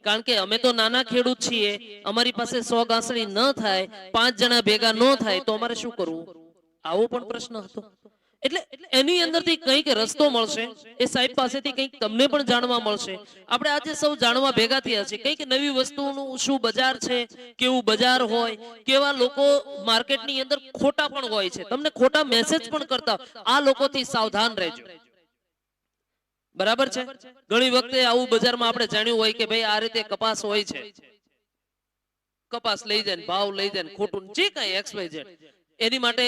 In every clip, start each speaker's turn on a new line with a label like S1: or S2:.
S1: કારણ કે અમે તો નાના ખેડૂત છીએ, અમારી પાસે 100 ગાંસડી ન થાય, 5 જણા ભેગા ન થાય તો અમારે શું કરવું? આવો પણ પ્રશ્ન હતો. એટલે એની અંદરથી કંઈક રસ્તો મળશે, એ સાહેબ પાસેથી કંઈક તમને પણ જાણવા મળશે. આપણે આજે સૌ જાણવા ભેગા થયા છે કંઈક નવી વસ્તુનું શું બજાર છે, કેવું બજાર હોય, કેવા લોકો માર્કેટની અંદર ખોટા પણ હોય છે, તમને ખોટા મેસેજ પણ કરતા, આ લોકોથી સાવધાન રહેજો. બરાબર છે? ઘણી વખતે આવું બજારમાં આપણે જાણ્યું હોય કે ભાઈ આ રીતે કપાસ હોય છે, કપાસ લઈ જાય ને ભાવ લઈ જાય ને ખોટું જે કાંઈ એક્સ વાય ઝેડ, એની માટે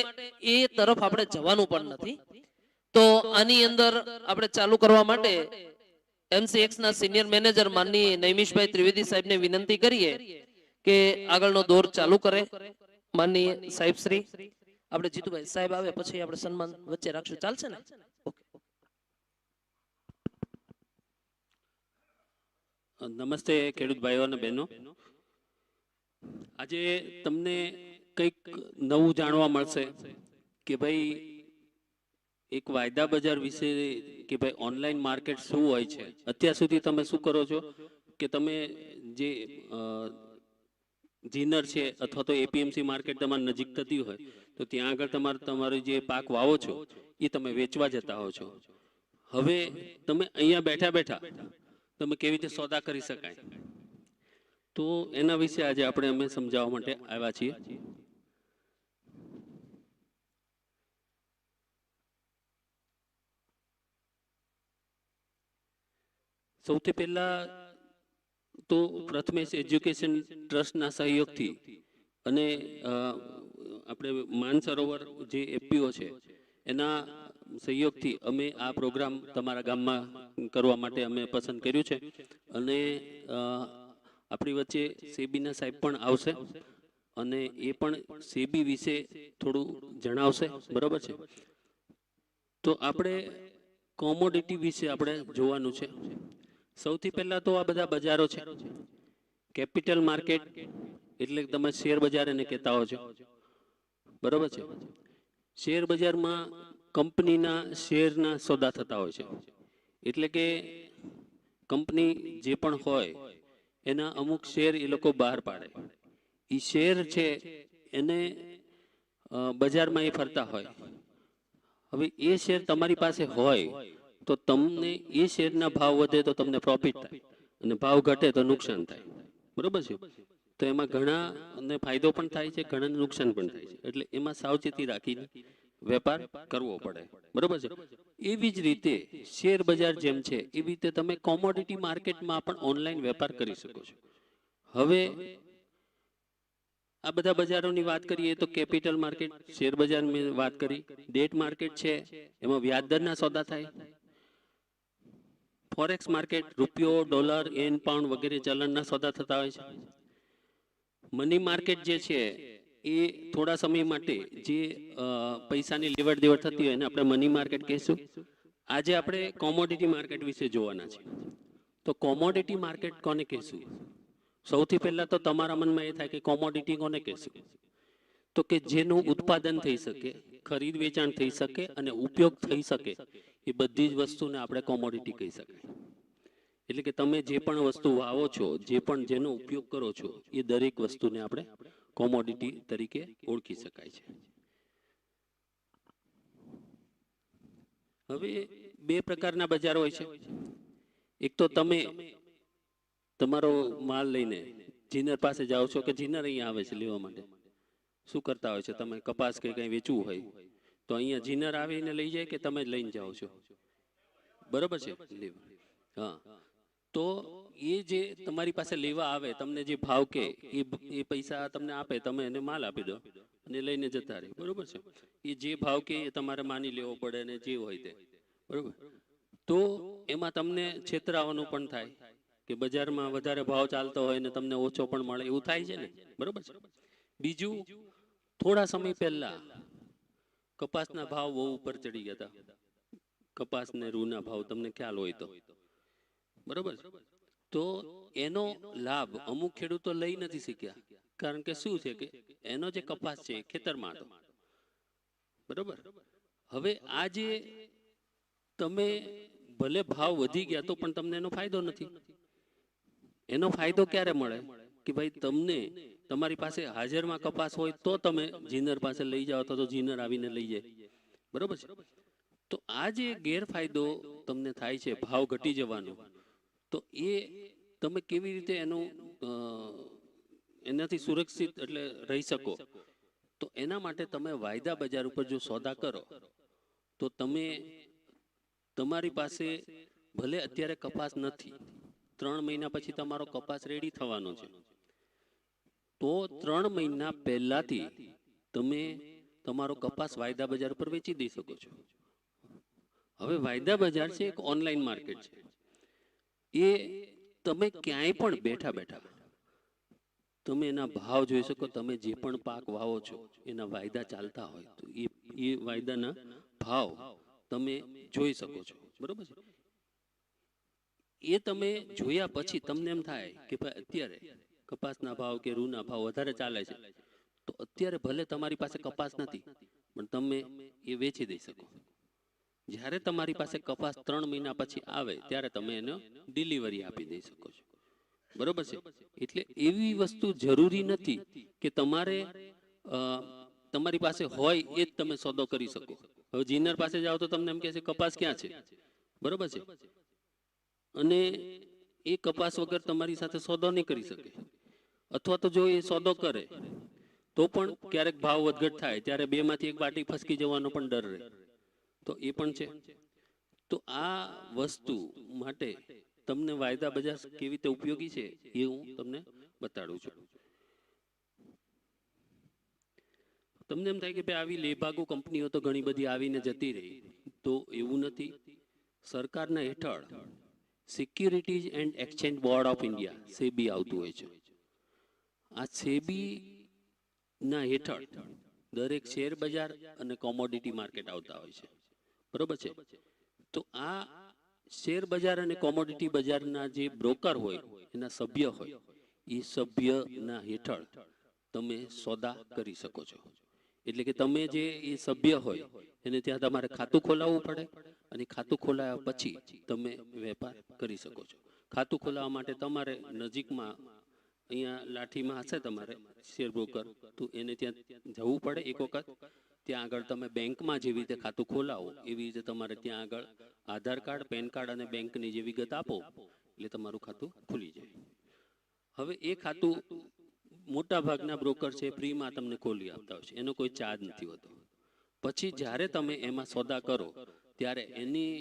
S1: એ તરફ આપણે જવાનું પણ નથી. તો આની અંદર આપણે ચાલુ કરવા માટે MCX ના સિનિયર મેનેજર માનની નૈમિષભાઈ ત્રિવેદી સાહેબને વિનંતી કરીએ કે આગળનો દોર ચાલુ કરે. માનની સાહેબ શ્રી, આપણે જીતુભાઈ સાહેબ આવે પછી આપણે સન્માન વચ્ચે રાખશું, ચાલશે ને? ઓકે.
S2: નમસ્તે ખેડૂત ભાઈઓ અને બહેનો. આજે તમને કંઈક નવું જાણવા મળશે કે ભાઈ એક વાયદા બજાર વિશે, કે ભાઈ ઓનલાઈન માર્કેટ શું હોય છે. અત્યાર સુધી તમે શું કરો છો કે તમે જે જીનર છે અથવા તો એપીએમસી માર્કેટ તમારી નજીક થતી હોય તો ત્યાં આગળ તમારો જે પાક વાવો છો એ તમે વેચવા જતા હો છો. હવે તમે અહીંયા બેઠા બેઠા તમે કેવી રીતે સોદા કરી શકાય, તો એના વિશે આજે આપણે અમે સમજાવવા માટે આવ્યા છીએ. સૌથી પહેલા તો પ્રથમેશ એજ્યુકેશન ટ્રસ્ટના સહયોગથી અને આપણે માનસરોવર જે એપીઓ છે એના સહયોગથી અમે આ પ્રોગ્રામ તમારા ગામમાં કરવા માટે અમે પસંદ કર્યું છે. અને આપણી વચ્ચે સેબીના સાહેબ પણ આવશે અને એ પણ સેબી વિશે થોડું જણાવશે. બરોબર છે? તો આપણે કોમોડિટી વિશે આપણે જોવાનું છે. સૌથી પહેલા તો આ બધા બજારો છે. કેપિટલ માર્કેટ એટલે તમે શેર બજાર એને કહેતા હો છો. બરોબર છે? શેર બજારમાં કંપનીના શેરના સોદા થતા હોય છે. એટલે કે કંપની જે પણ હોય એના અમુક શેર એ લોકો બહાર પાડે. એ શેર છે એને બજારમાં એ ફરતા હોય. હવે એ શેર તમારી પાસે હોય તો તમને એ શેરના ભાવ વધે તો તમને પ્રોફિટ થાય અને ભાવ ઘટે તો નુકસાન થાય. બરોબર છે? તો એમાં ઘણાને ફાયદો પણ થાય છે, ઘણાને નુકસાન પણ થાય છે. એટલે એમાં સાવચેતી રાખીને વેપાર કરવો પડે. બરોબર છે? એવી જ રીતે શેર બજાર જેમ છે એવી રીતે તમે કોમોડિટી માર્કેટમાં પણ ઓનલાઈન વેપાર કરી શકો છો. હવે આ બધા બજારોની વાત કરીએ તો કેપિટલ માર્કેટ, શેર બજારની વાત કરી. ડેટ માર્કેટ છે, એમાં વ્યાજદરના સોદા થાય. ફોરેક્સ માર્કેટ, રૂપિયો, ડોલર, એન, પાઉન્ડ વગેરે ચલણના સોદા થતા હોય છે. મની માર્કેટ જે છે એ થોડા સમય માટે જે પૈસાની લેવડ દેવડ થતી હોય એને આપણે મની માર્કેટ કહીશું. આજે આપણે કોમોડિટી માર્કેટ વિશે જોવાના છે. તો કોમોડિટી માર્કેટ કોને કહીશું? સૌથી પહેલા તો તમારા મનમાં એ થાય કે કોમોડિટી કોને કહીશું? તો કે જેનું ઉત્પાદન થઈ શકે, ખરીદ વેચાણ થઈ શકે અને ઉપયોગ થઈ શકે એ બધી જ વસ્તુને આપણે કોમોડિટી કહી શકાય. એટલે કે તમે જે પણ વસ્તુ વાવો છો, જે પણ જેનો ઉપયોગ કરો છો એ દરેક વસ્તુને આપણે કોમોડિટી તરીકે ઓળખી શકાય છે. હવે બે પ્રકારના બજાર હોય છે. એક તો તમે તમારો માલ લઈને જીનર પાસે જાઓ છો કે જીનર અહીંયા આવે છે લેવા માટે. શું કરતા હોય છે? તમે કપાસ કે કંઈ વેચવું હોય તો અહીંયા જીનર આવીને લઈ જાય કે તમે લઈને જાઓ છો? બરોબર છે? હા. તો એ જે તમારી પાસે લેવા આવે, તમને જે ભાવ કે એ પૈસા તમને આપે, તમે એને માલ આપી દો અને લઈને જતા રહે. બરોબર છે? એ જે ભાવ કે એ તમારે માની લેવો પડે ને જે હોય તે. બરોબર? તો એમાં તમને છેતરાવાનું પણ થાય કે બજારમાં વધારે ભાવ ચાલતો હોય ને તમને ઓછો પણ મળે, એવું થાય છે ને? બરોબર છે? બીજું, થોડા સમય પહેલા કપાસના ભાવ બહુ ઉપર ચડી ગયા હતા. કપાસ ને રૂના ભાવ તમને ખ્યાલ હોય તો. બરોબર? તો એનો લાભ અમુક ખેડૂતો લઈ નથી શક્યા. કારણ કે શું છે કે એનો જે કપાસ છે એ ખેતરમાં હતો. બરોબર? હવે આ જે તમે ભલે ભાવ વધી ગયા તો પણ તમને એનો ફાયદો નથી. એનો ફાયદો ક્યારે મળે કે ભાઈ તમને તમારી પાસે હાજરમાં કપાસ હોય તો તમે જીનર પાસે લઈ જાઓ અથવા તો જીનર આવીને લઈ જાય, બરોબર છે. તો આ જે ગેરફાયદો તમને થાય છે ભાવ ઘટી જવાનો, તો એ તમે કેવી રીતે એનું એનાથી સુરક્ષિત એટલે રહી શકો, તો એના માટે તમે વાયદા બજાર ઉપર જો સોદા કરો તો તમે તમારી પાસે ભલે અત્યારે કપાસ નથી, 3 મહિના પછી તમારો કપાસ રેડી થવાનો છે, તો 3 મહિના પહેલાથી તમે તમારો કપાસ વાયદા બજાર પર વેચી દઈ શકો છો. હવે વાયદા બજાર છે એક ઓનલાઈન માર્કેટ છે. એ તમે ક્યાંય પણ બેઠા બેઠા તમે એના ભાવ જોઈ શકો. તમે જે પણ પાક વાવો છો એના વાયદા ચાલતા હોય તો એ વાયદાના ભાવ તમે જોઈ શકો છો, બરોબર છે. એ તમે જોયા પછી તમને એમ થાય કે ભાઈ અત્યારે કપાસના ભાવ કે રૂના ભાવ વધારે ચાલે છે, તો અત્યારે ભલે તમારી પાસે કપાસ નથી પણ તમે એ વેચી દઈ શકો. જ્યારે તમારી પાસે કપાસ 3 મહિના પછી આવે ત્યારે તમે એનો ડિલિવરી આપી દઈ શકો છો, બરોબર છે. એટલે એવી વસ્તુ જરૂરી નથી કે તમારે તમારી પાસે હોય એ જ તમે સોદો કરી શકો. હવે જીનર પાસે જાઓ તો તમને એમ કહે છે કપાસ ક્યાં છે, બરોબર છે, અને એ કપાસ વગર તમારી સાથે સોદો નહીં કરી શકે. અથવા તો જો એ સોદો કરે તો પણ ક્યારેક ભાવ વધઘટ થાય ત્યારે બેમાંથી એક બાટી ફસકી જવાનો પણ ડર રહે, તો એ પણ છે. તો આ વસ્તુ માટે તમને વાયદા બજાર કેવી રીતે ઉપયોગી છે એ હું તમને બતાડું છું. તમને એમ થાય કે ભાઈ આવી લેભાગુ કંપનીઓ તો ઘણી બધી આવીને જતી રહી, તો એવું નથી. સરકારના હેઠળ securities and exchange board of India SEBI આવતું હોય છે. આ સેબી ના હેઠળ દરેક શેર બજાર અને કોમોડિટી માર્કેટ આવતા હોય છે, બરોબર છે. તો આ શેર બજાર અને કોમોડિટી બજારના જે બ્રોકર હોય એના સભ્ય હોય, એ સભ્યના હેઠળ તમે સોદા કરી શકો છો. એટલે કે તમે જે એ સભ્ય હોય એને ત્યાં તમારે ખાતું ખોલાવવું પડે અને ખાતું ખોલાવ્યા પછી તમે વેપાર કરી શકો છો. ખાતું ખોલાવવા માટે તમારે નજીકમાં અહીંયા લાઠીમાં હશે તમારે શેર બ્રોકર, તો એને ત્યાં જવું પડે એક વખત. ત્યાં આગળ તમે બેંકમાં જેવી રીતે ખાતું ખોલાવો એવી રીતે તમારે ત્યાં આગળ આધાર કાર્ડ, પેન કાર્ડ અને બેંકની જે વિગત આપો એટલે તમારું ખાતું ખુલી જાય. હવે એ ખાતું મોટા ભાગના બ્રોકર છે ફ્રીમાં તમને ખોલી આપતા હોય છે, એનો કોઈ ચાર્જ નથી હોતો. પછી જ્યારે તમે એમાં સોદા કરો ત્યારે એની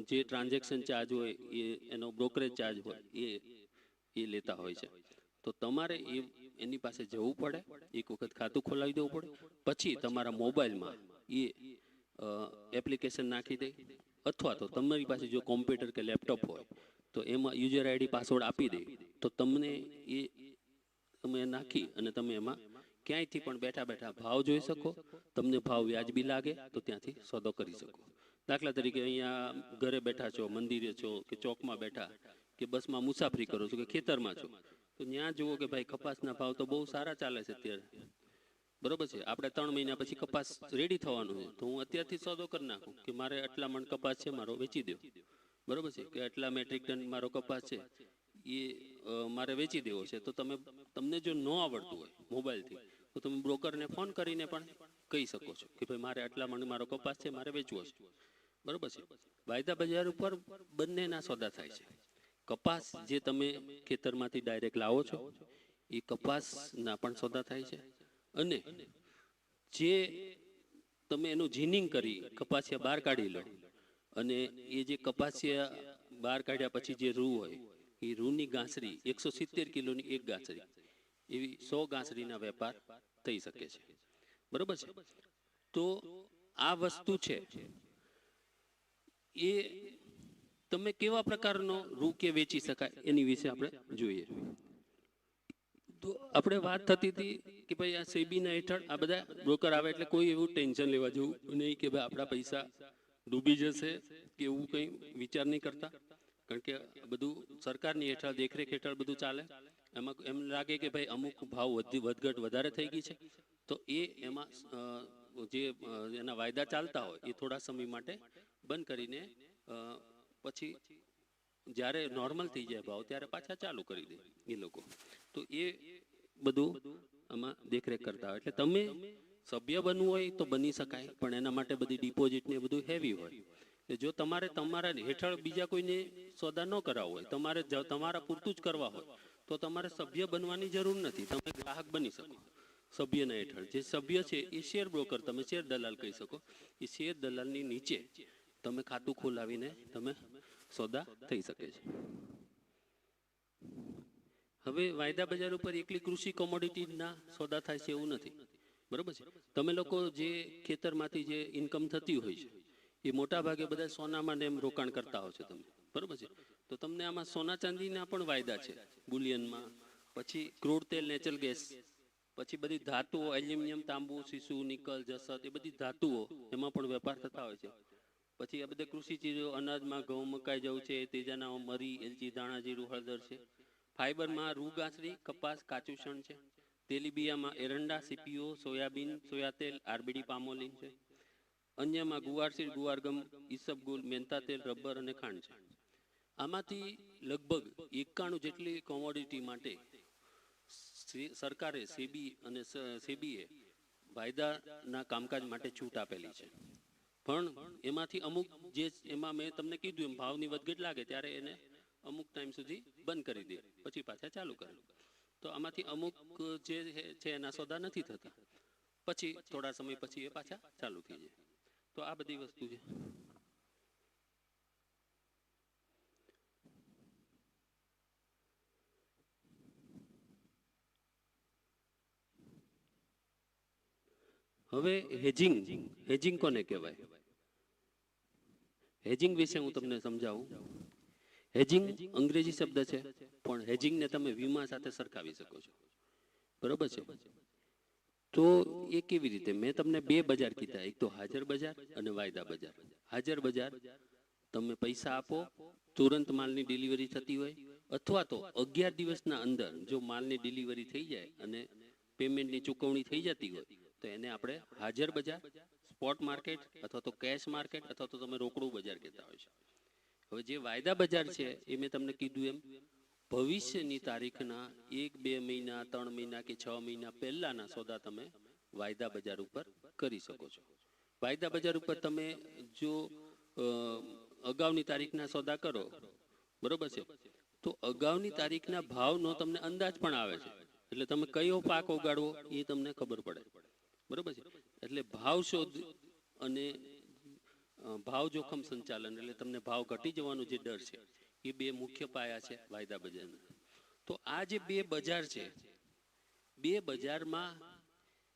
S2: જે ટ્રાન્ઝેક્શન ચાર્જ હોય એ એનો બ્રોકરેજ ચાર્જ હોય એ લેતા હોય છે. તો તમારે એની પાસે જવું પડે, એક વખત ખાતું ખોલાવી દેવું પડે, પછી તમારા મોબાઈલમાં એ એપ્લિકેશન નાખી દે, અથવા તો તમારી પાસે જો કોમ્પ્યુટર કે લેપટોપ હોય તો એમાં યુઝર આઈડી પાસવર્ડ આપી દે, તો તમને એ તમે નાખી અને તમે એમાં ક્યાંયથી પણ બેઠા બેઠા ભાવ જોઈ શકો. તમને ભાવ વ્યાજબી લાગે તો ત્યાંથી સોદો કરી શકો. દાખલા તરીકે અહીંયા ઘરે બેઠા છો, મંદિરે છો કે ચોકમાં બેઠા કે બસમાં મુસાફરી કરો છો કે ખેતરમાં છો, તો ત્યાં જુઓ કે ભાઈ કપાસના ભાવ તો બહુ સારા ચાલે છે અત્યારે, બરોબર છે. આપણે 3 મહિના પછી કપાસ રેડી થવાનું છે, તો હું અત્યારથી સોદો કરી નાખું કે મારે આટલા મણ કપાસ છે મારો વેચી દો, બરોબર છે, કે આટલા મેટ્રિક ટન મારો કપાસ છે એ મારે વેચી દેવો છે. તો તમને જો ન આવડતું હોય મોબાઈલથી તો તમે બ્રોકરને ફોન કરીને પણ કહી શકો છો કે ભાઈ મારે આટલા મણ મારો કપાસ છે, મારે વેચવો છે, બરોબર છે. વાયદા બજાર ઉપર બંનેના સોદા થાય છે. કપાસ જે તમે ખેતરમાંથી ડાયરેક્ટ લાવો છો એ કપાસના પણ સોદા થાય છે, અને જે તમે એનું જીનિંગ કરી કપાસિયા બહાર કાઢી લો અને એ જે કપાસિયા બહાર કાઢ્યા પછી જે રૂ હોય એ રૂની ગાંસરી 170 કિલોની એક ગાંસરી એવી 100 ગાંસરીના વેપાર થઈ શકે છે, બરોબર છે. તો આ વસ્તુ છે એ તમે કેવા પ્રકારનો રૂ કે વેચી શકાય એની વિશે આપણે જોઈએ. તો આપણે વાત થતી હતી કે ભાઈ આ સેબીના હેઠળ આ બધા બ્રોકર આવે એટલે કોઈ એવું ટેન્શન લેવા જેવું નહીં કે ભાઈ આપણા પૈસા ડૂબી જશે કે એવું કંઈ વિચાર નહીં કરતા, કારણ કે બધું સરકારની હેઠળ દેખરેખ હેઠળ બધું ચાલે. એમાં એમ લાગે કે ભાઈ અમુક ભાવ વધઘટ વધારે થઈ ગઈ છે તો એમાં જે એના વાયદા ચાલતા હોય એ થોડા સમય માટે બંધ કરીને પછી જ્યારે નોર્મલ થઈ જાય ભાવ ત્યારે પાછા ચાલુ કરી દે એ લોકો. તો એ બધું આમાં દેખરેખ કરતા હોય. એટલે તમે સભ્ય બનવું હોય તો બની શકાય, પણ એના માટે બધી ડિપોઝિટ ને એ બધું હેવી હોય. જો તમારે તમારા હેઠળ બીજા કોઈને સોદા ન કરાવવો હોય, તમારે તમારા પૂરતું જ કરવા હોય, તો તમારે સભ્ય બનવાની જરૂર નથી. તમે ગ્રાહક બની શકો સભ્યના હેઠળ. જે સભ્ય છે એ શેર બ્રોકર, તમે શેર દલાલ કહી શકો. એ શેર દલાલની નીચે તમે ખાતું ખોલાવીને તમે સોદા થઈ શકે છે. હવે વાયદા બજાર ઉપર એકલી કૃષિ કોમોડિટીના સોદા થાય છે એવું નથી, બરોબર છે. તમે લોકો જે ખેતરમાંથી જે ઇન્કમ થતી હોય છે એ મોટા ભાગે બધા સોનામાં ને એમ રોકાણ કરતા હો છો તમે, બરોબર છે. તો તમને આમાં સોના ચાંદીના પણ વાયદા છે, બુલિયનમાં. પછી ક્રૂડ તેલ, નેચરલ ગેસ, પછી બધી ધાતુઓ, એલ્યુમિનિયમ, તાંબુ, સીસુ, નિકલ, જસત, એ બધી ધાતુઓ એમાં પણ વેપાર થતા હોય છે. પછી આ બધા કૃષિ ચીજો, અનાજમાં ઘઉં, મકાઈ, જવું છે, તેજાના મરી, એલચી, ધાણા, જીરું, હળદર છે. ફાઈબરમાં રૂ ગાંસડી, કપાસ, કાચું શણ છે. તેલીબિયામાં એરંડા, સીપીઓ, સોયાબીન, સોયાતેલ, આરબીડી, પામોલીન છે. અન્યમાં ગુવારસીડ, ગુવારગમ, ઈસબગુલ, મેંતા તેલ, રબર અને ખાંડ છે. આમાંથી લગભગ 91 જેટલી કોમોડિટી માટે સરકારે સેબી અને સેબીએ વાયદાના કામકાજ માટે છૂટ આપેલી છે. પણ એમાંથી અમુક જે એમાં મેં તમને કીધું એમ ભાવની વધઘટ લાગે ત્યારે એને અમુક ટાઈમ સુધી બંધ કરી દે, પછી પાછા ચાલુ કરે. તો આમાંથી અમુક જે છે એના સોદા નથી થતા, પછી થોડા સમય પછી એ પાછા ચાલુ થઈ જાય. તો આ બધી વસ્તુ છે. હવે હેજિંગ, હેજિંગ કોને કહેવાય? હેજિંગ વિશે હું તમને સમજાવું. હેજિંગ અંગ્રેજી શબ્દ છે, પણ હેજિંગને તમે વીમા સાથે સરખાવી શકો છો, બરોબર છે. તો એ કેવી રીતે? મેં તમને બે બજાર કીધા, એક તો હાજર બજાર અને વાયદા બજાર. હાજર બજાર તમે પૈસા આપો, તુરંત માલની ડિલિવરી થતી હોય, અથવા તો 11 દિવસના અંદર જો માલની ડિલિવરી થઈ જાય અને પેમેન્ટની ચૂકવણી થઈ જતી હોય તો એને આપણે હાજર બજાર, સ્પોટ માર્કેટ અથવા તો કેશ માર્કેટ અથવા તો તમે રોકડું બજાર કહેતા હોય છે. હવે જે વાયદા બજાર છે એ મેં તમને કીધું એમ ભવિષ્યની તારીખના 1, 2 મહિના, 3 મહિના કે 6 મહિના પહેલાના સોદા તમે વાયદા બજાર ઉપર કરી શકો છો. વાયદા બજાર ઉપર તમે જો અગાઉની તારીખના સોદા કરો, બરોબર છે, તો અગાઉની તારીખના ભાવનો તમને અંદાજ પણ આવે છે. એટલે તમે કયો પાક ઉગાડવો એ તમને ખબર પડે, બરોબર છે. એટલે ભાવ શોધ અને ભાવ જોખમ સંચાલન, એટલે તમને ભાવ ઘટી જવાનો જે ડર છે, એ બે મુખ્ય પાયા છે વાયદા બજારના. તો આ જે બે બજાર છે, બે બજારમાં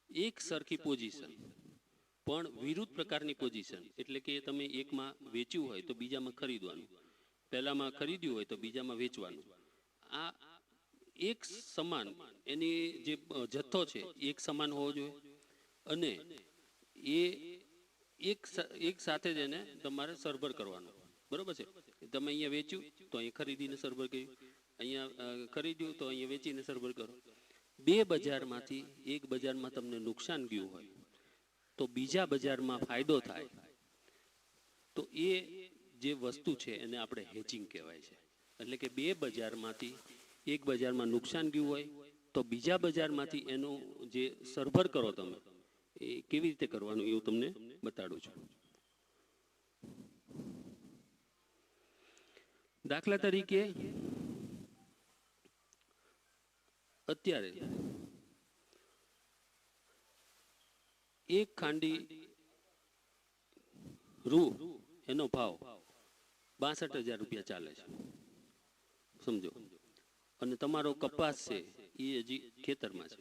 S2: એક સરખી પોઝિશન પણ વિરુદ્ધ પ્રકારની પોઝિશન. એટલે કે તમે એકમાં વેચ્યું હોય તો બીજામાં ખરીદવાનું, પહેલામાં ખરીદ્યું હોય તો બીજામાં વેચવાનું. આ એક સમાન એની જે જથ્થો છે એક સમાન હોવો જોઈએ, અને એ એક સાથે જ એને તમારે સરભર કરવાનું, બરોબર છે. તમે અહીંયા વેચ્યું તો અહીંયા ખરીદીને સરભર કર્યું, અહીંયા ખરીદ્યું તો અહીંયા વેચીને સરભર કરો. બે બજારમાંથી એક બજારમાં તમને નુકસાન ગયું હોય તો બીજા બજારમાં ફાયદો થાય, તો એ જે વસ્તુ છે એને આપણે હેજિંગ કહેવાય છે. એટલે કે બે બજારમાંથી એક બજારમાં નુકસાન ગયું હોય તો બીજા બજારમાંથી એનું જે સરભર કરો તમે, એ કેવી રીતે કરવાનું એવું તમને બતાડું છું. દાખલા તરીકે અત્યારે એક ખાંડી રૂ એનો ભાવ 62,000 રૂપિયા ચાલે છે, સમજો. અને તમારો કપાસ છે એ હજી ખેતરમાં છે.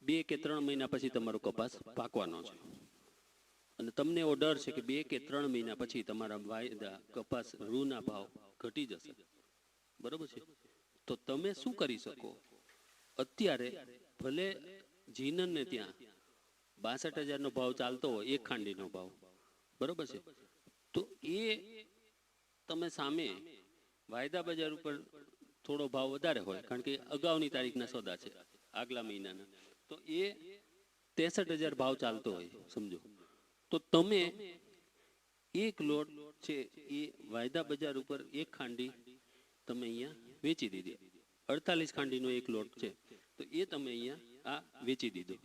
S2: 2 કે 3 મહિના પછી તમારો કપાસ પાકવાનો છે, અને તમને એવો ડર છે કે 2 કે 3 મહિના પછી તમારા વાયદા કપાસ રૂના ભાવ ઘટી જશે, બરોબર છે. તો તમે શું કરી શકો? અત્યારે ભલે જીનનને ત્યાં 62,000 નો ભાવ ચાલતો હોય, એક ખાંડીનો ભાવ, બરોબર છે, તો એ તમે સામે વાયદા બજાર ઉપર થોડો ભાવ વધારે હોય, કારણ કે અગાઉની તારીખના સોદા છે આગલા મહિનાના, તો એ 63,000 ભાવ ચાલતો હોય, સમજો. તો તમે એક લોટ છે એ વાયદા બજાર ઉપર એક ખાંડી તમે અહીંયા વેચી દીધી. 48 ખાંડીનો એક લોટ છે તો એ તમે અહીંયા આ વેચી દીધો,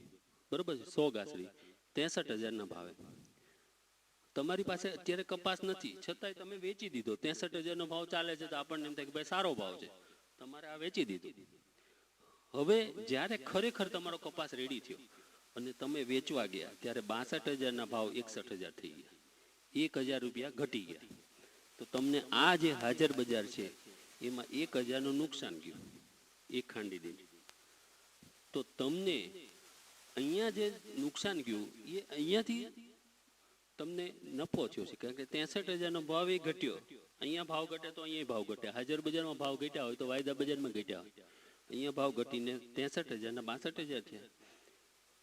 S2: બરોબર છે, 100 ગાસડી 63,000ના ભાવે. તમારી પાસે અત્યારે કપાસ નથી છતાંય તમે વેચી દીધો. 63,000નો ભાવ ચાલે છે તો આપણને એમ થાય કે ભાઈ સારો ભાવ છે, તમારે આ વેચી દીધું. હવે જ્યારે ખરેખર તમારો કપાસ રેડી થયો અને તમે વેચવા ગયા ત્યારે 62,000ના ભાવ 61,000 થઈ ગયા, 1,000 રૂપિયા ઘટી ગયા. તો તમને આ જે હાજર બજાર છે એમાં 1,000નું નુકસાન ગયું એક ખાંડી દીધી. તો તમને અહીંયા જે નુકસાન ગયું એ અહીંયાથી તમને નફો થયો છે, કારણ કે 63,000નો ભાવ એ ઘટ્યો. અહીંયા ભાવ ઘટે તો અહીંયા ભાવ ઘટે. હાજર બજારમાં ભાવ ઘટ્યા હોય તો વાયદા બજારમાં ઘટ્યા હોય. અહીંયા ભાવ ઘટીને 63,000ના 62,000 થયા.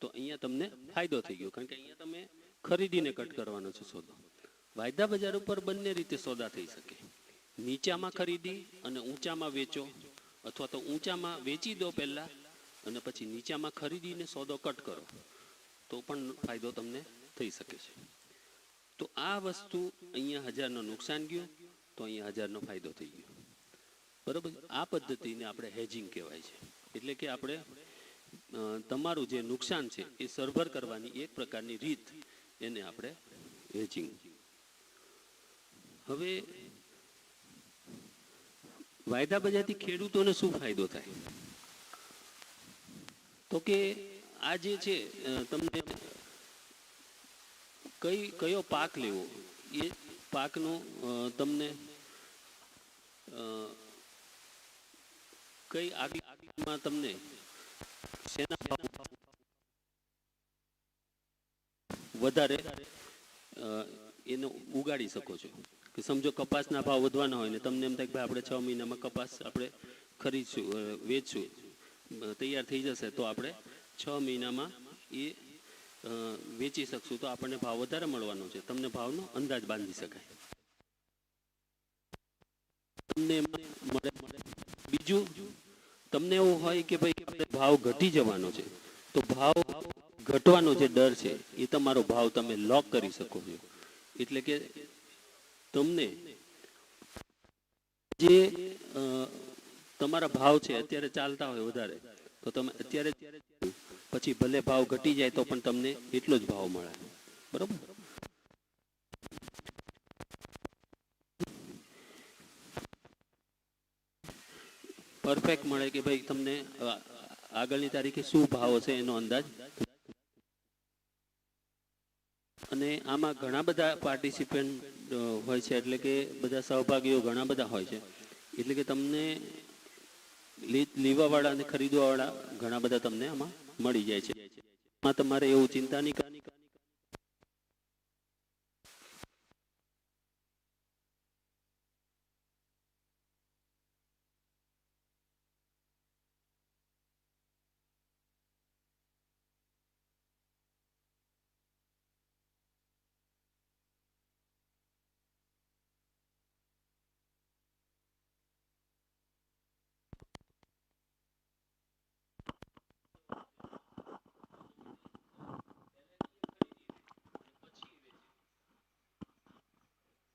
S2: તો અહીંયા તમને ફાયદો થઈ ગયો, કારણ કે અહીંયા તમે ખરીદીને કટ કરવાનો છે સોદો. વાયદા બજાર ઉપર બંને રીતે સોદા થઈ શકે. નીચામાં ખરીદી અને ઊંચામાં વેચો, અથવા તો ઊંચામાં વેચી દો પહેલા અને પછી નીચામાં ખરીદીને સોદો કટ કરો તો પણ ફાયદો તમને થઈ શકે છે. તો આ વસ્તુ અહીંયા 1,000નું નુકસાન ગયું તો અહીંયા 1,000નો ફાયદો થઈ ગયો, બરોબર. આ પદ્ધતિને આપણે હેજિંગ કહેવાય છે. એટલે કે આપણે તમારું જે નુકસાન છે એ સરભર કરવાની એક પ્રકારની રીત, એને આપણે હેજિંગ. હવે વાયદા બજારથી ખેડૂતોને શું ફાયદો થાય? તો કે આ જે છે તમને કયો પાક લેવો એ પાકનો તમને કઈ આગળમાં તમને શેના ભાવ વધારે એને ઉગાડી શકો છો. કે સમજો કપાસના ભાવ વધવાના હોય ને તમને એમ થાય કે ભાઈ આપણે 6 મહિનામાં કપાસ આપણે ખરીદશું, વેચશું, તૈયાર થઈ જશે તો આપણે 6 મહિનામાં એ વેચી શકશું તો આપણને ભાવ વધારે મળવાનો છે. તમને ભાવનો અંદાજ બાંધી શકાય, તમને મળે. બીજું તમને એવું હોય કે ભાઈ ભાવ ઘટી જવાનો છે તો ભાવ ઘટવાનો જે ડર છે એ તમારો ભાવ તમે લોક કરી શકો છો. એટલે કે તમને જે તમારા ભાવ છે અત્યારે ચાલતા હોય વધારે તો તમે અત્યારે પછી ભલે ભાવ ઘટી જાય તો પણ તમને એટલો જ ભાવ મળે, બરોબર. પરફેક્ટ મળે કે ભાઈ તમને આગળની તારીખે શું ભાવ હશે એનો અંદાજ. અને આમાં ઘણા બધા પાર્ટિસિપન્ટ હોય છે, એટલે કે બધા સહભાગીઓ ઘણા બધા હોય છે. એટલે કે તમને લેવાવાળા અને ખરીદવાવાળા ઘણા બધા તમને આમાં મળી જાય છે. આમાં તમારે એવું ચિંતા નહીં કરવાની.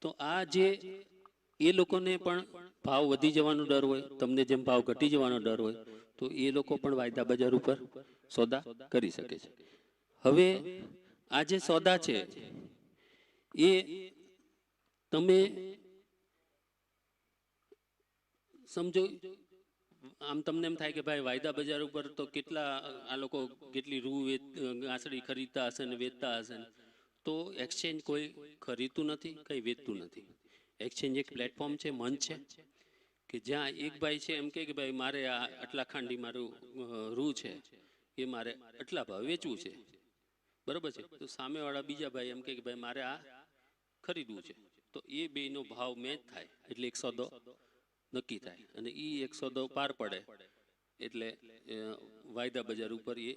S2: તો આ જે એ લોકોને પણ ભાવ વધી જવાનો ડર હોય, તમને જેમ ભાવ ઘટી જવાનો ડર હોય, તો એ લોકો પણ વાયદા બજાર ઉપર સોદા કરી શકે છે. હવે આ જે સોદા છે એ તમે સમજો, આમ તમને એમ થાય કે ભાઈ વાયદા બજાર ઉપર તો કેટલા આ લોકો કેટલી રૂ ગાંસડી ખરીદતા હશે ને વેચતા હશે ને. તો એક્સચેન્જ કોઈ ખરીદતું નથી, કંઈ વેચતું નથી. એક્સચેન્જ એક પ્લેટફોર્મ છે, મંચ છે કે જ્યાં એક ભાઈ છે એમ કે ભાઈ મારે આ આટલા ખાંડી મારું રૂ છે એ મારે આટલા ભાવ વેચવું છે, બરોબર છે. તો સામેવાળા બીજા ભાઈ એમ કે ભાઈ મારે આ ખરીદવું છે. તો એ બેનો ભાવ મેચ થાય એટલે એક સોદો નક્કી થાય અને એ એક સોદો પાર પડે એટલે વાયદા બજાર ઉપર એ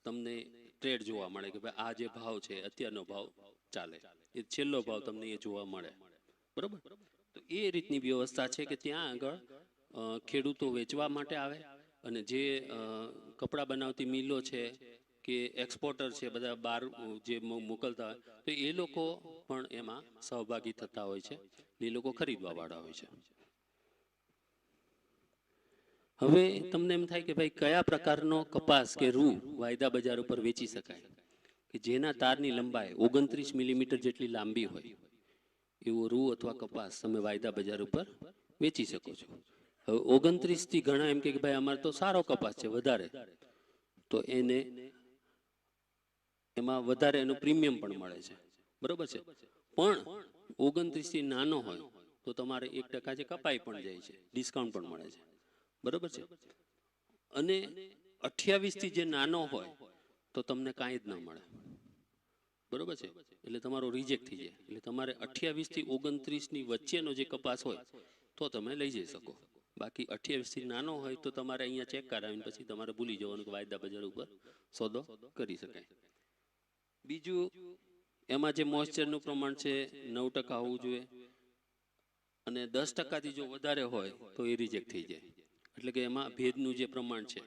S2: તમને ટ્રેડ જોવા મળે કે ભાઈ આ જે ભાવ છે અત્યારનો ભાવ ચાલે, એ છેલ્લો ભાવ તમને એ જોવા મળે, બરોબર. તો એ રીતની વ્યવસ્થા છે કે ત્યાં આગળ ખેડૂતો વેચવા માટે આવે અને જે કપડાં બનાવતી મિલો છે કે એક્સપોર્ટર છે બધા બહાર જે મોકલતા હોય તો એ લોકો પણ એમાં સહભાગી થતા હોય છે, એ લોકો ખરીદવા વાળા હોય છે. હવે તમને એમ થાય કે ભાઈ કયા પ્રકારનો કપાસ કે રૂ વાયદા બજાર ઉપર વેચી શકાય, કે જેના તારની લંબાઈ 29 મિલીમીટર જેટલી લાંબી હોય એવો રૂ અથવા કપાસ તમે વાયદા બજાર ઉપર વેચી શકો છો. હવે 29 થી ઘણા એમ કે ભાઈ અમારે તો સારો કપાસ છે વધારે, તો એને એમાં વધારે એનું પ્રીમિયમ પણ મળે છે, બરોબર છે. પણ 29 થી નાનો હોય તો તમારે 1% જે કપાઈ પણ જાય છે, ડિસ્કાઉન્ટ પણ મળે છે, બરોબર છે. અને 28 થી જે નાનો હોય તો તમને કાંઈ જ ન મળે, બરોબર છે. એટલે તમારો રિજેક્ટ થઈ જાય. એટલે તમારે 28 થી 29 ની વચ્ચેનો જે કપાસ હોય તો તમે લઈ જઈ શકો. બાકી 28 થી નાનો હોય તો તમારે અહીંયા ચેક કરાવીને પછી તમારે ભૂલી જવાનું કે વાયદા બજાર ઉપર સોદો કરી શકાય. બીજું, એમાં જે મોઇસ્ચરનું પ્રમાણ છે 9% હોવું જોઈએ, અને 10% થી જો વધારે હોય તો એ રિજેક્ટ થઈ જાય. એટલે કે એમાં ભેજનું જે પ્રમાણ છે,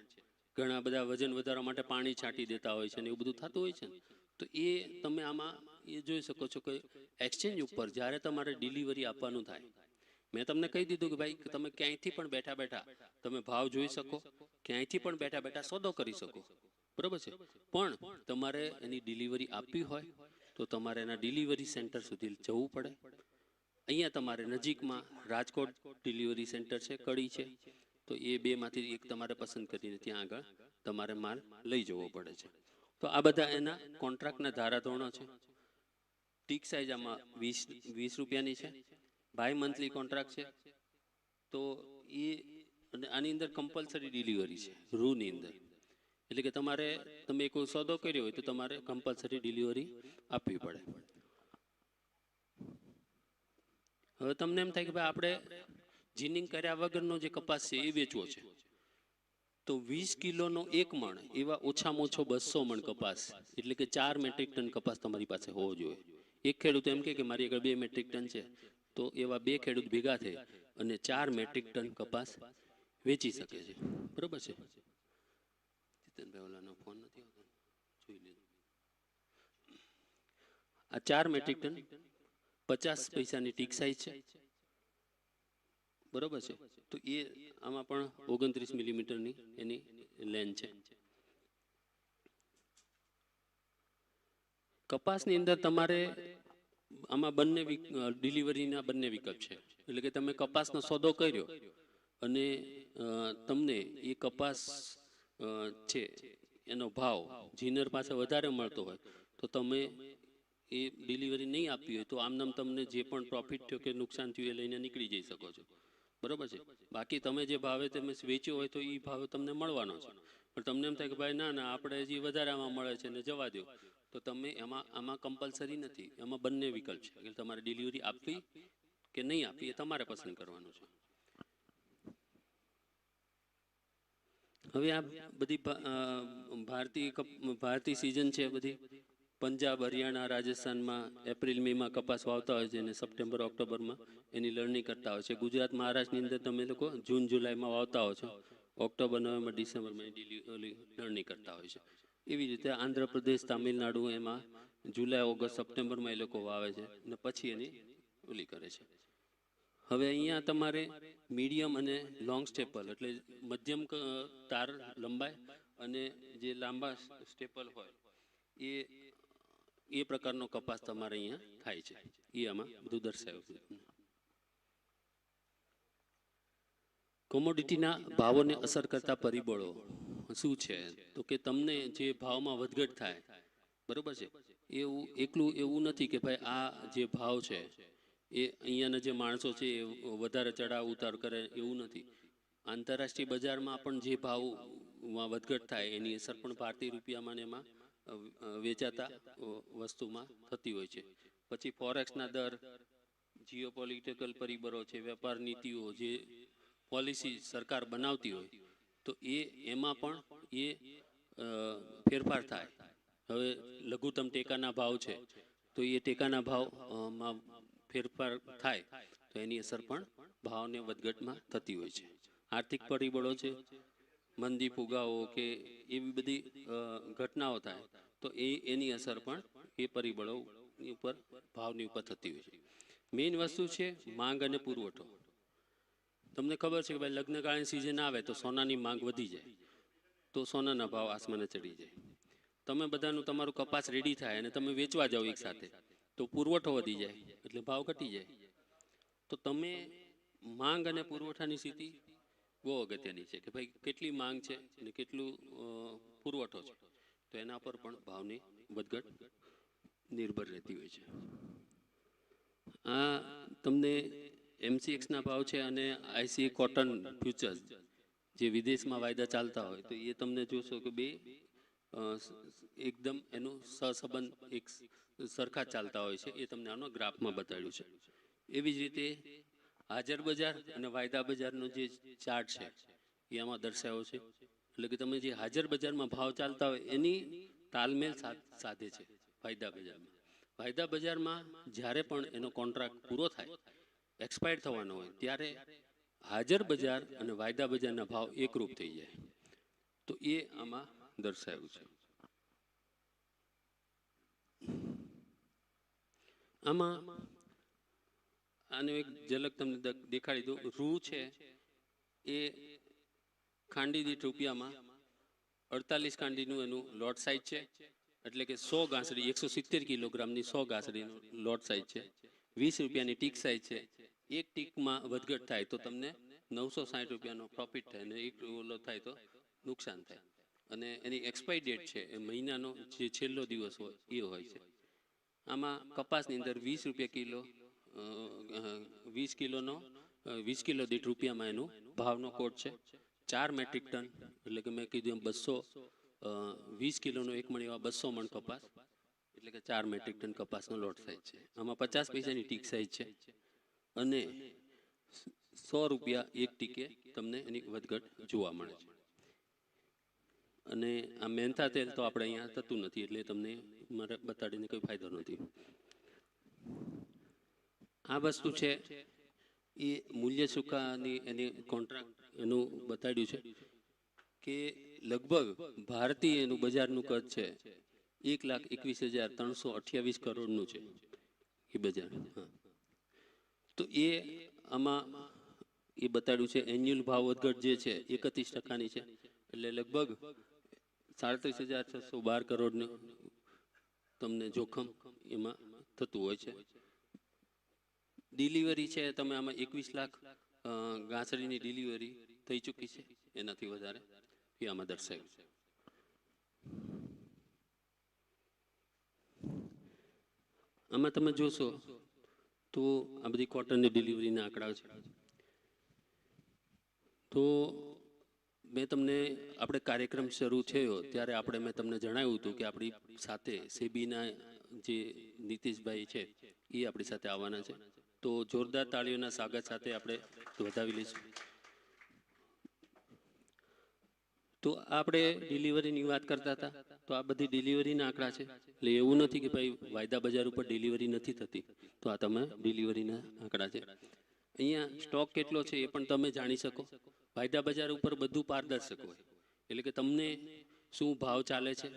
S2: ઘણા બધા વજન વધારવા માટે પાણી છાંટી દેતા હોય છે ને એવું બધું થતું હોય છે ને, તો એ તમે આમાં એ જોઈ શકો છો કે એક્સચેન્જ ઉપર જ્યારે તમારે ડિલિવરી આપવાનું થાય, મેં તમને કહી દીધું કે ભાઈ તમે ક્યાંયથી પણ બેઠા બેઠા તમે ભાવ જોઈ શકો, ક્યાંયથી પણ બેઠા બેઠા સોદો કરી શકો, બરોબર છે. પણ તમારે એની ડિલિવરી આપવી હોય તો તમારે એના ડિલિવરી સેન્ટર સુધી જવું પડે. અહીંયા તમારે નજીકમાં રાજકોટ ડિલિવરી સેન્ટર છે, કડી છે, તો એ બેમાંથી એક તમારે પસંદ કરીને ત્યાં આગળ તમારે માલ લઈ જવો પડે છે. તો આ બધા એના કોન્ટ્રાક્ટના ધારાધોરણો છે. ટીક સાઇઝ આમાં 20 રૂપિયાની છે, બાય મંથલી કોન્ટ્રાક્ટ છે. તો એ અને આની અંદર કમ્પલસરી ડિલિવરી છે રૂની અંદર. એટલે કે તમારે તમે કોઈ સોદો કર્યો હોય તો તમારે કમ્પલસરી ડિલિવરી આપવી પડે. હવે તમને એમ થાય કે ભાઈ આપણે જીનિંગ કર્યા વગરનો જે કપાસ છે એ વેચવો છે, તો 20 કિલોનો 1 મણ એવા ઓછામાં ઓછો 200 મણ કપાસ, એટલે કે 4 મેટ્રિક ટન કપાસ તમારી પાસે હોવો જોઈએ. એક ખેડૂત એમ કે મારી આગળ 2 મેટ્રિક ટન છે, તો એવા 2 ખેડૂત ભેગા થઈ અને 4 મેટ્રિક ટન કપાસ વેચી શકે છે, બરોબર છે. જીતનભાઈ ઓલાનો ફોન નથી આવતો, જોઈ લેજો. આ 4 મેટ્રિક ટન 50 પૈસાની ટીક સાઇઝ છે, બરોબર છે. તો એ આમાં પણ 29 મિલીમીટરની એની લેન છે. કપાસની અંદર તમારે આમાં બંને ડિલિવરીના બંને વિકલ્પ છે. એટલે કે તમે કપાસનો સોદો કર્યો અને તમને એ કપાસ છે એનો ભાવ જીનર પાસે વધારે મળતો હોય તો તમે એ ડિલિવરી નહીં આપવી હોય તો આમનામ તમને જે પણ પ્રોફિટ થયો કે નુકસાન થયું એ લઈને નીકળી જઈ શકો છો, બરોબર છે. બાકી તમે જે ભાવે તમે વેચ્યો હોય તો એ ભાવ તમને મળવાનો છે. પણ તમને એમ થાય કે ભાઈ ના ના આપણે હજી વધારે આમાં મળે છે ને જવા દો, તો તમે આમાં કમ્પલસરી નથી. એમાં બંને વિકલ્પ છે કે તમારે ડિલિવરી આપવી કે નહીં આપવી એ તમારે પસંદ કરવાનું છે. હવે આ બધી ભારતીય સિઝન છે બધી. પંજાબ, હરિયાણા, રાજસ્થાનમાં એપ્રિલ મેમાં કપાસ વાવતા હોય છે અને સપ્ટેમ્બર ઓક્ટોબરમાં એની લણણી કરતા હોય છે. ગુજરાત, મહારાષ્ટ્રની અંદર તમે લોકો જૂન જુલાઈમાં વાવતા હોય છો, ઓક્ટોબર, નવેમ્બર, ડિસેમ્બરમાં લણણી કરતા હોય છે. એવી રીતે આંધ્રપ્રદેશ, તામિલનાડુ એમાં જુલાઈ, ઓગસ્ટ, સપ્ટેમ્બરમાં એ લોકો વાવે છે અને પછી એની ઓલી કરે છે. હવે અહીંયા તમારે મીડિયમ અને લોંગ સ્ટેપલ એટલે મધ્યમ તાર લંબાઈ અને જે લાંબા સ્ટેપલ હોય એ પ્રકારનો કપાસ તમારે અહીંયા થાય છે. એ આમાં બધું દર્શાવ્યું છે. કોમોડિટીના ભાવોને અસર કરતા પરિબળો શું છે? તો કે તમને જે ભાવમાં વધઘટ થાય, બરોબર છે, એવું એકલું એવું નથી કે ભાઈ આ જે ભાવ છે એ અહીંયાના જે માણસો છે એ વધારે ચડાવ ઉતાર કરે એવું નથી. આંતરરાષ્ટ્રીય બજારમાં પણ જે ભાવમાં વધઘટ થાય એની અસર પણ ભારતીય રૂપિયામાં ને એમાં વેચાતા વસ્તુમાં થતી હોય છે. પછી ફોરેક્સના દર, જીઓપોલિટિકલ પરિબળો છે, વેપાર નીતિઓ, જે પોલિસી સરકાર બનાવતી હોય તો એમાં પણ એ ફેરફાર થાય. હવે લઘુત્તમ ટેકાના ભાવ છે તો એ ટેકાના ભાવમાં ફેરફાર થાય તો એની અસર પણ ભાવને વધઘટમાં થતી હોય છે. આર્થિક પરિબળો છે, મંદી ફુગાવો કે એવી બધી ઘટનાઓ થાય તો એની અસર પણ એ પરિબળો ઉપર ભાવની ઉપર થતી હોય છે. મેઇન વસ્તુ છે માંગ અને પુરવઠો. તમને ખબર છે કે ભાઈ લગ્નગાળાની સિઝન આવે તો સોનાની માંગ વધી જાય તો સોનાના ભાવ આસમાને ચડી જાય. તમે બધાનું તમારું કપાસ રેડી થાય અને તમે વેચવા જાઓ એક સાથે તો પુરવઠો વધી જાય એટલે ભાવ ઘટી જાય. તો તમે માંગ અને પુરવઠાની સ્થિતિ બહુ અગત્યની છે કે ભાઈ કેટલી માંગ છે અને કેટલું પુરવઠો છે તો એના પર પણ ભાવની વધઘટ નિર્ભર રહેતી હોય છે. આ તમને MCXના ભાવ છે અને ICA કોટન ફ્યુચર્સ જે વિદેશમાં વાયદા ચાલતા હોય તો એ તમને જોશો કે બે એકદમ એનું સહસંબંધ એક સરખા ચાલતા હોય છે. એ તમને આનો ગ્રાફમાં બતાડ્યું છે. એવી જ રીતે હાજર બજાર અને વાયદા બજારનો જે ચાર્ટ છે એ આમાં દર્શાવ્યો છે. એટલે કે તમે જે હાજર બજારમાં ભાવ ચાલતા હોય એની તાલમેલ સાધે છે વાયદા બજારમાં. વાયદા બજારમાં જ્યારે પણ એનો કોન્ટ્રાક્ટ પૂરો થાય એક્સપાયર થવાનો હોય ત્યારે હાજર બજાર અને વાયદા બજારના ભાવ એકરૂપ થઈ જાય તો એ આમાં દર્શાવ્યું છે. આમાં આનો એક ઝલક તમને દેખાડી દઉં. રૂ છે એ ખાંડી દીઠ રૂપિયામાં 48 ખાંડીનું એનું લોટ સાઇઝ છે. એટલે કે 100 ગાંસડી 170 કિલોગ્રામની 100 ગાંસડીનું લોટ સાઇઝ છે. 20 રૂપિયાની ટીક સાઇઝ છે. એક ટીકમાં વધઘટ થાય તો તમને 960 રૂપિયાનો પ્રોફિટ થાય અને એક ઓલો થાય તો નુકસાન થાય. અને એની એક્સપાયરી ડેટ છે એ મહિનાનો જે છેલ્લો દિવસ હોય એ હોય છે. આમાં કપાસની અંદર 20 રૂપિયા કિલો 20 કિલોનો 20 કિલો દીઠ રૂપિયામાં એનું ભાવનો કોડ છે. 4 મેટ્રિક ટન એટલે કે મેં કીધું એમ 220 કિલોનો એક મણ એવા 200 મણ કપાસ એટલે કે 4 મેટ્રિક ટન કપાસનો લોટ સાઇઝ છે. આમાં 50 પૈસાની ટીક સાઇઝ છે અને 100 રૂપિયા એક ટીકે તમને એની વધઘટ જોવા મળે છે. અને આ મેંથા તેલ તો આપણે અહીંયા થતું નથી એટલે તમને મારે બતાડીને કોઈ ફાયદો નથી. આ વસ્તુ છે એ મૂલ્ય ચૂકવવાની એની કોન્ટ્રાક્ટ એનું બતાડ્યું છે કે લગભગ ભારતીય એનું બજારનું કદ છે 1,21,328 કરોડનું છે એ બજાર. હા તો એ આમાં એ બતાડ્યું છે એન્યુઅલ ભાવ વધઘટ જે છે 31%ની છે એટલે લગભગ 37,612 કરોડનું તમને જોખમ એમાં થતું હોય છે. ડિલિવરી છે તમે આમાં 21 લાખ ગાંસડીની ડિલિવરી થઈ ચૂકી છે એનાથી વધારે એ આમાં દર્શાવ્યું છે. આમાં તમે જોશો તો આ બધી કોટનની ડિલિવરીના આંકડાઓ છે. તો મેં તમને આપણે કાર્યક્રમ શરૂ થયો ત્યારે મેં તમને જણાવ્યું હતું કે આપણી સાથે સેબીના જે નીતિશભાઈ છે એ આપણી સાથે આવવાના છે. તો જોરદાર તાળીઓના સ્વાગત સાથે આપણે વધાવી લઈશું. તો આપણે ડિલિવરીની વાત કરતા હતા તો આ બધી ડિલિવરીના આંકડા છે. એટલે એવું નથી કે ભાઈ વાયદા બજાર ઉપર ડિલિવરી નથી થતી તો આ તમે ડિલિવરીના આંકડા છે. અહીંયા સ્ટોક કેટલો છે એ પણ તમે જાણી શકો. વાયદા બજાર ઉપર બધું પારદર્શક હોય એટલે કે તમને શું ભાવ ચાલે છે,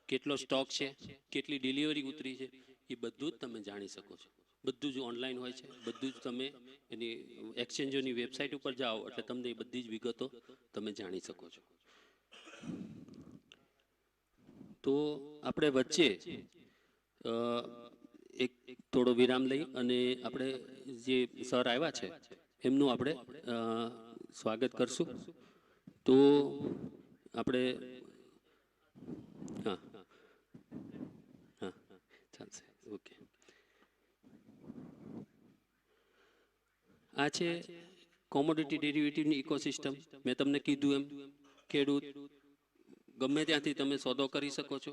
S2: કેટલો સ્ટોક છે, કેટલી ડિલિવરી ઉતરી છે એ બધું જ તમે જાણી શકો છો. બધું જ ઓનલાઈન હોય છે. બધું જ તમે એની એક્સચેન્જોની વેબસાઇટ ઉપર જાઓ એટલે તમને એ બધી જ વિગતો તમે જાણી શકો છો. તો આપણે વચ્ચે એક થોડો વિરામ લઈ અને આપણે જે સર આવ્યા છે એમનું આપણે સ્વાગત કરશું. તો આપણે હા હા ચાલશે ઓકે. આ છે કોમોડિટી ડેરિવેટિવની ઇકોસિસ્ટમ. મેં તમને કીધું એમ ખેડૂત ગમે ત્યાંથી તમે સોદો કરી શકો છો.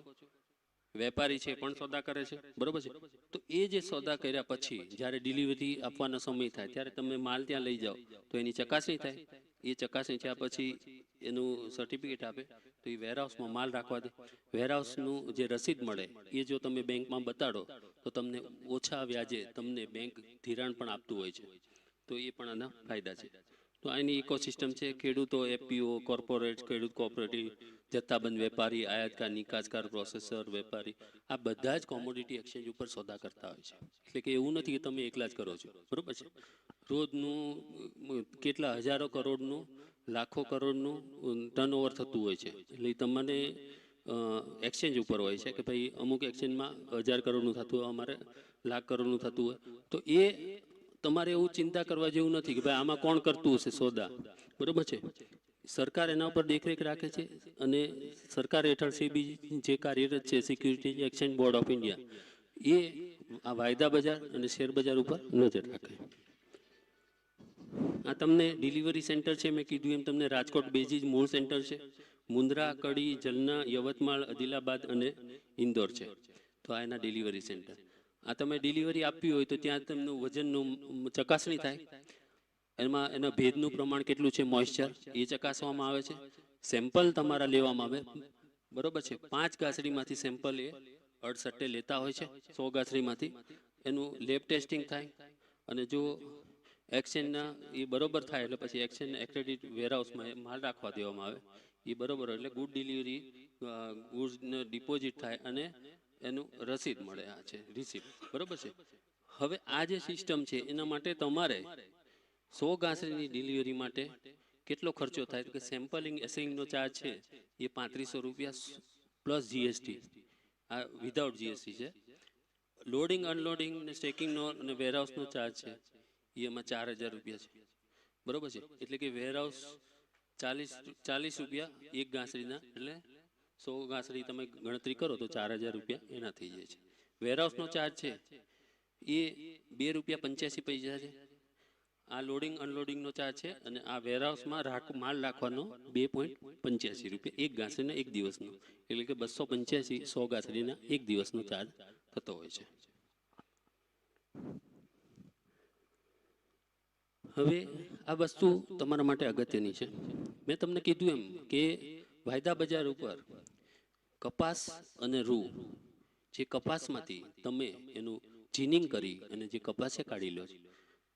S2: વેપારી છે પણ સોદા કરે છે બરોબર છે. તો એ જે સોદા કર્યા પછી જ્યારે ડિલિવરી આપવાનો સમય થાય ત્યારે તમે માલ ત્યાં લઈ જાઓ તો એની ચકાસણી થાય. એ ચકાસણી થયા પછી એનું સર્ટિફિકેટ આપે તો એ વેરહાઉસમાં માલ રાખવા દે. વેરહાઉસનું જે રસીદ મળે એ જો તમે બેંકમાં બતાડો તો તમને ઓછા વ્યાજે તમને બેંક ધિરાણ પણ આપતું હોય છે. તો એ પણ આના ફાયદા છે. તો આની ઇકોસિસ્ટમ છે ખેડૂતો, એપીઓ, કોર્પોરેટ, ખેડૂત કોઓપરેટિવ, જથ્થાબંધ વેપારી, આયાતકાર, નિકાસકાર, પ્રોસેસર, વેપારી, આ બધા જ કોમોડિટી એક્સચેન્જ ઉપર સોદા કરતા હોય છે. એટલે કે એવું નથી કે તમે એકલા જ કરો છો, બરોબર છે. રોજનું કેટલા હજારો કરોડનું, લાખો કરોડનું ટર્નઓવર થતું હોય છે. એટલે તમને એક્સચેન્જ ઉપર હોય છે કે ભાઈ અમુક એક્સચેન્જમાં 1000 કરોડનું થતું હોય, અમારે લાખ કરોડનું થતું હોય. તો એ તમારે એવું ચિંતા કરવા જેવું નથી કે ભાઈ આમાં કોણ કરતું હશે સોદા, બરોબર છે. સરકાર એના ઉપર દેખરેખ રાખે છે અને સરકાર હેઠળ સેબી જે કાર્યરત છે, security exchange board of India, એ આ વાયદા બજાર અને શેર બજાર ઉપર નજર રાખે. આ તમને ડિલિવરી સેન્ટર છે, મેં કીધું એમ તમને રાજકોટ બેઝિસ મૂળ સેન્ટર છે, મુન્દ્રા, કડી, જલના, યવતમાળ, આદિલાબાદ અને ઇન્દોર છે. તો આ એના ડિલિવરી સેન્ટર. આ તમે ડિલિવરી આપવી હોય તો ત્યાં તમને વજનનું ચકાસણી થાય, એમાં એના ભેજનું પ્રમાણ કેટલું છે, મોઇશ્ચર, એ ચકાસવામાં આવે છે. સેમ્પલ તમારા લેવામાં આવે, બરોબર છે. 5 ગાંસડીમાંથી સેમ્પલ એ અડસટ્ટે લેતા હોય છે, 100 ગાંસડીમાંથી. એનું લેબ ટેસ્ટિંગ થાય અને જો એક્સચેન્જના એ બરોબર થાય એટલે પછી એક્સચેન્જના એક્રેડિટ વેરહાઉસમાં માલ રાખવા દેવામાં આવે. એ બરોબર એટલે ગુડ ડિલિવરી, ગુડ્સને ડિપોઝિટ થાય અને એનું રસીદ મળે. આ છે રિસીપ્ટ, બરોબર છે. હવે આ જે સિસ્ટમ છે એના માટે તમારે 100 ગાંસડીની ડિલિવરી માટે કેટલો ખર્ચો થાય તો કે સેમ્પલિંગ એસેઇંગનો ચાર્જ છે એ 3500 રૂપિયા પ્લસ જીએસટી, આ વિધાઉટ જીએસટી છે. લોડિંગ, અનલોડિંગ ને સ્ટેકિંગનો અને વેરહાઉસનો ચાર્જ છે એ એમાં 4000 રૂપિયા છે, બરોબર છે. એટલે કે વેરહાઉસ 40 રૂપિયા એક ગાંસડીના, એટલે 100 ગાંસડી તમે ગણતરી કરો તો 4000 રૂપિયા એના થઈ જાય છે. વેરહાઉસનો ચાર્જ છે એ ₹2.85 છે. આ લોડિંગ અનલોડિંગનો ચાર્જ છે અને આ વેરહાઉસમાં માલ રાખવાનો ₹2.85 એક ગાંસડીના એક દિવસનો, એટલે કે 285 100 ગાંસડીના એક દિવસનો ચાર્જ થતો હોય છે. હવે આ વસ્તુ તમારા માટે અગત્યની છે. મેં તમને કીધું એમ કે વાયદા બજાર ઉપર કપાસ અને રૂ, જે કપાસમાંથી તમે એનું જીનિંગ કરી અને જે કપાસે કાઢી લો છો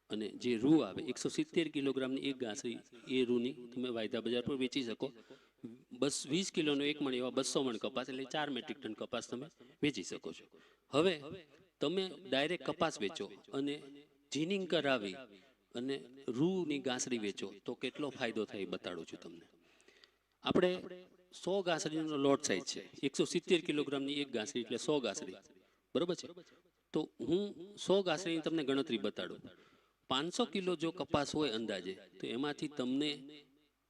S2: અને જે રૂ આવે 170 કિલોગ્રામની એક ગાંસડી, એ રૂની તમે વાયદા બજાર પર વેચી શકો. 20 કિલોનો એક મણ એવા 200 મણ કપાસ, એટલે 4 મેટ્રિક ટન કપાસ તમે વેચી શકો છો. હવે તમે ડાયરેક્ટ કપાસ વેચો અને જીનિંગ કરાવી અને રૂની ગાંસડી વેચો તો કેટલો ફાયદો થાય એ બતાડું છું તમને. આપણે 100 ગાંસડીનો લોટ સાઇઝ છે, 170 કિલોગ્રામની એક ગાંસડી એટલે 100 ગાંસડી, બરોબર છે. તો હું 100 ગાંસડીની તમને ગણતરી બતાડું. 500 કિલો જો કપાસ હોય અંદાજે, તો એમાંથી તમને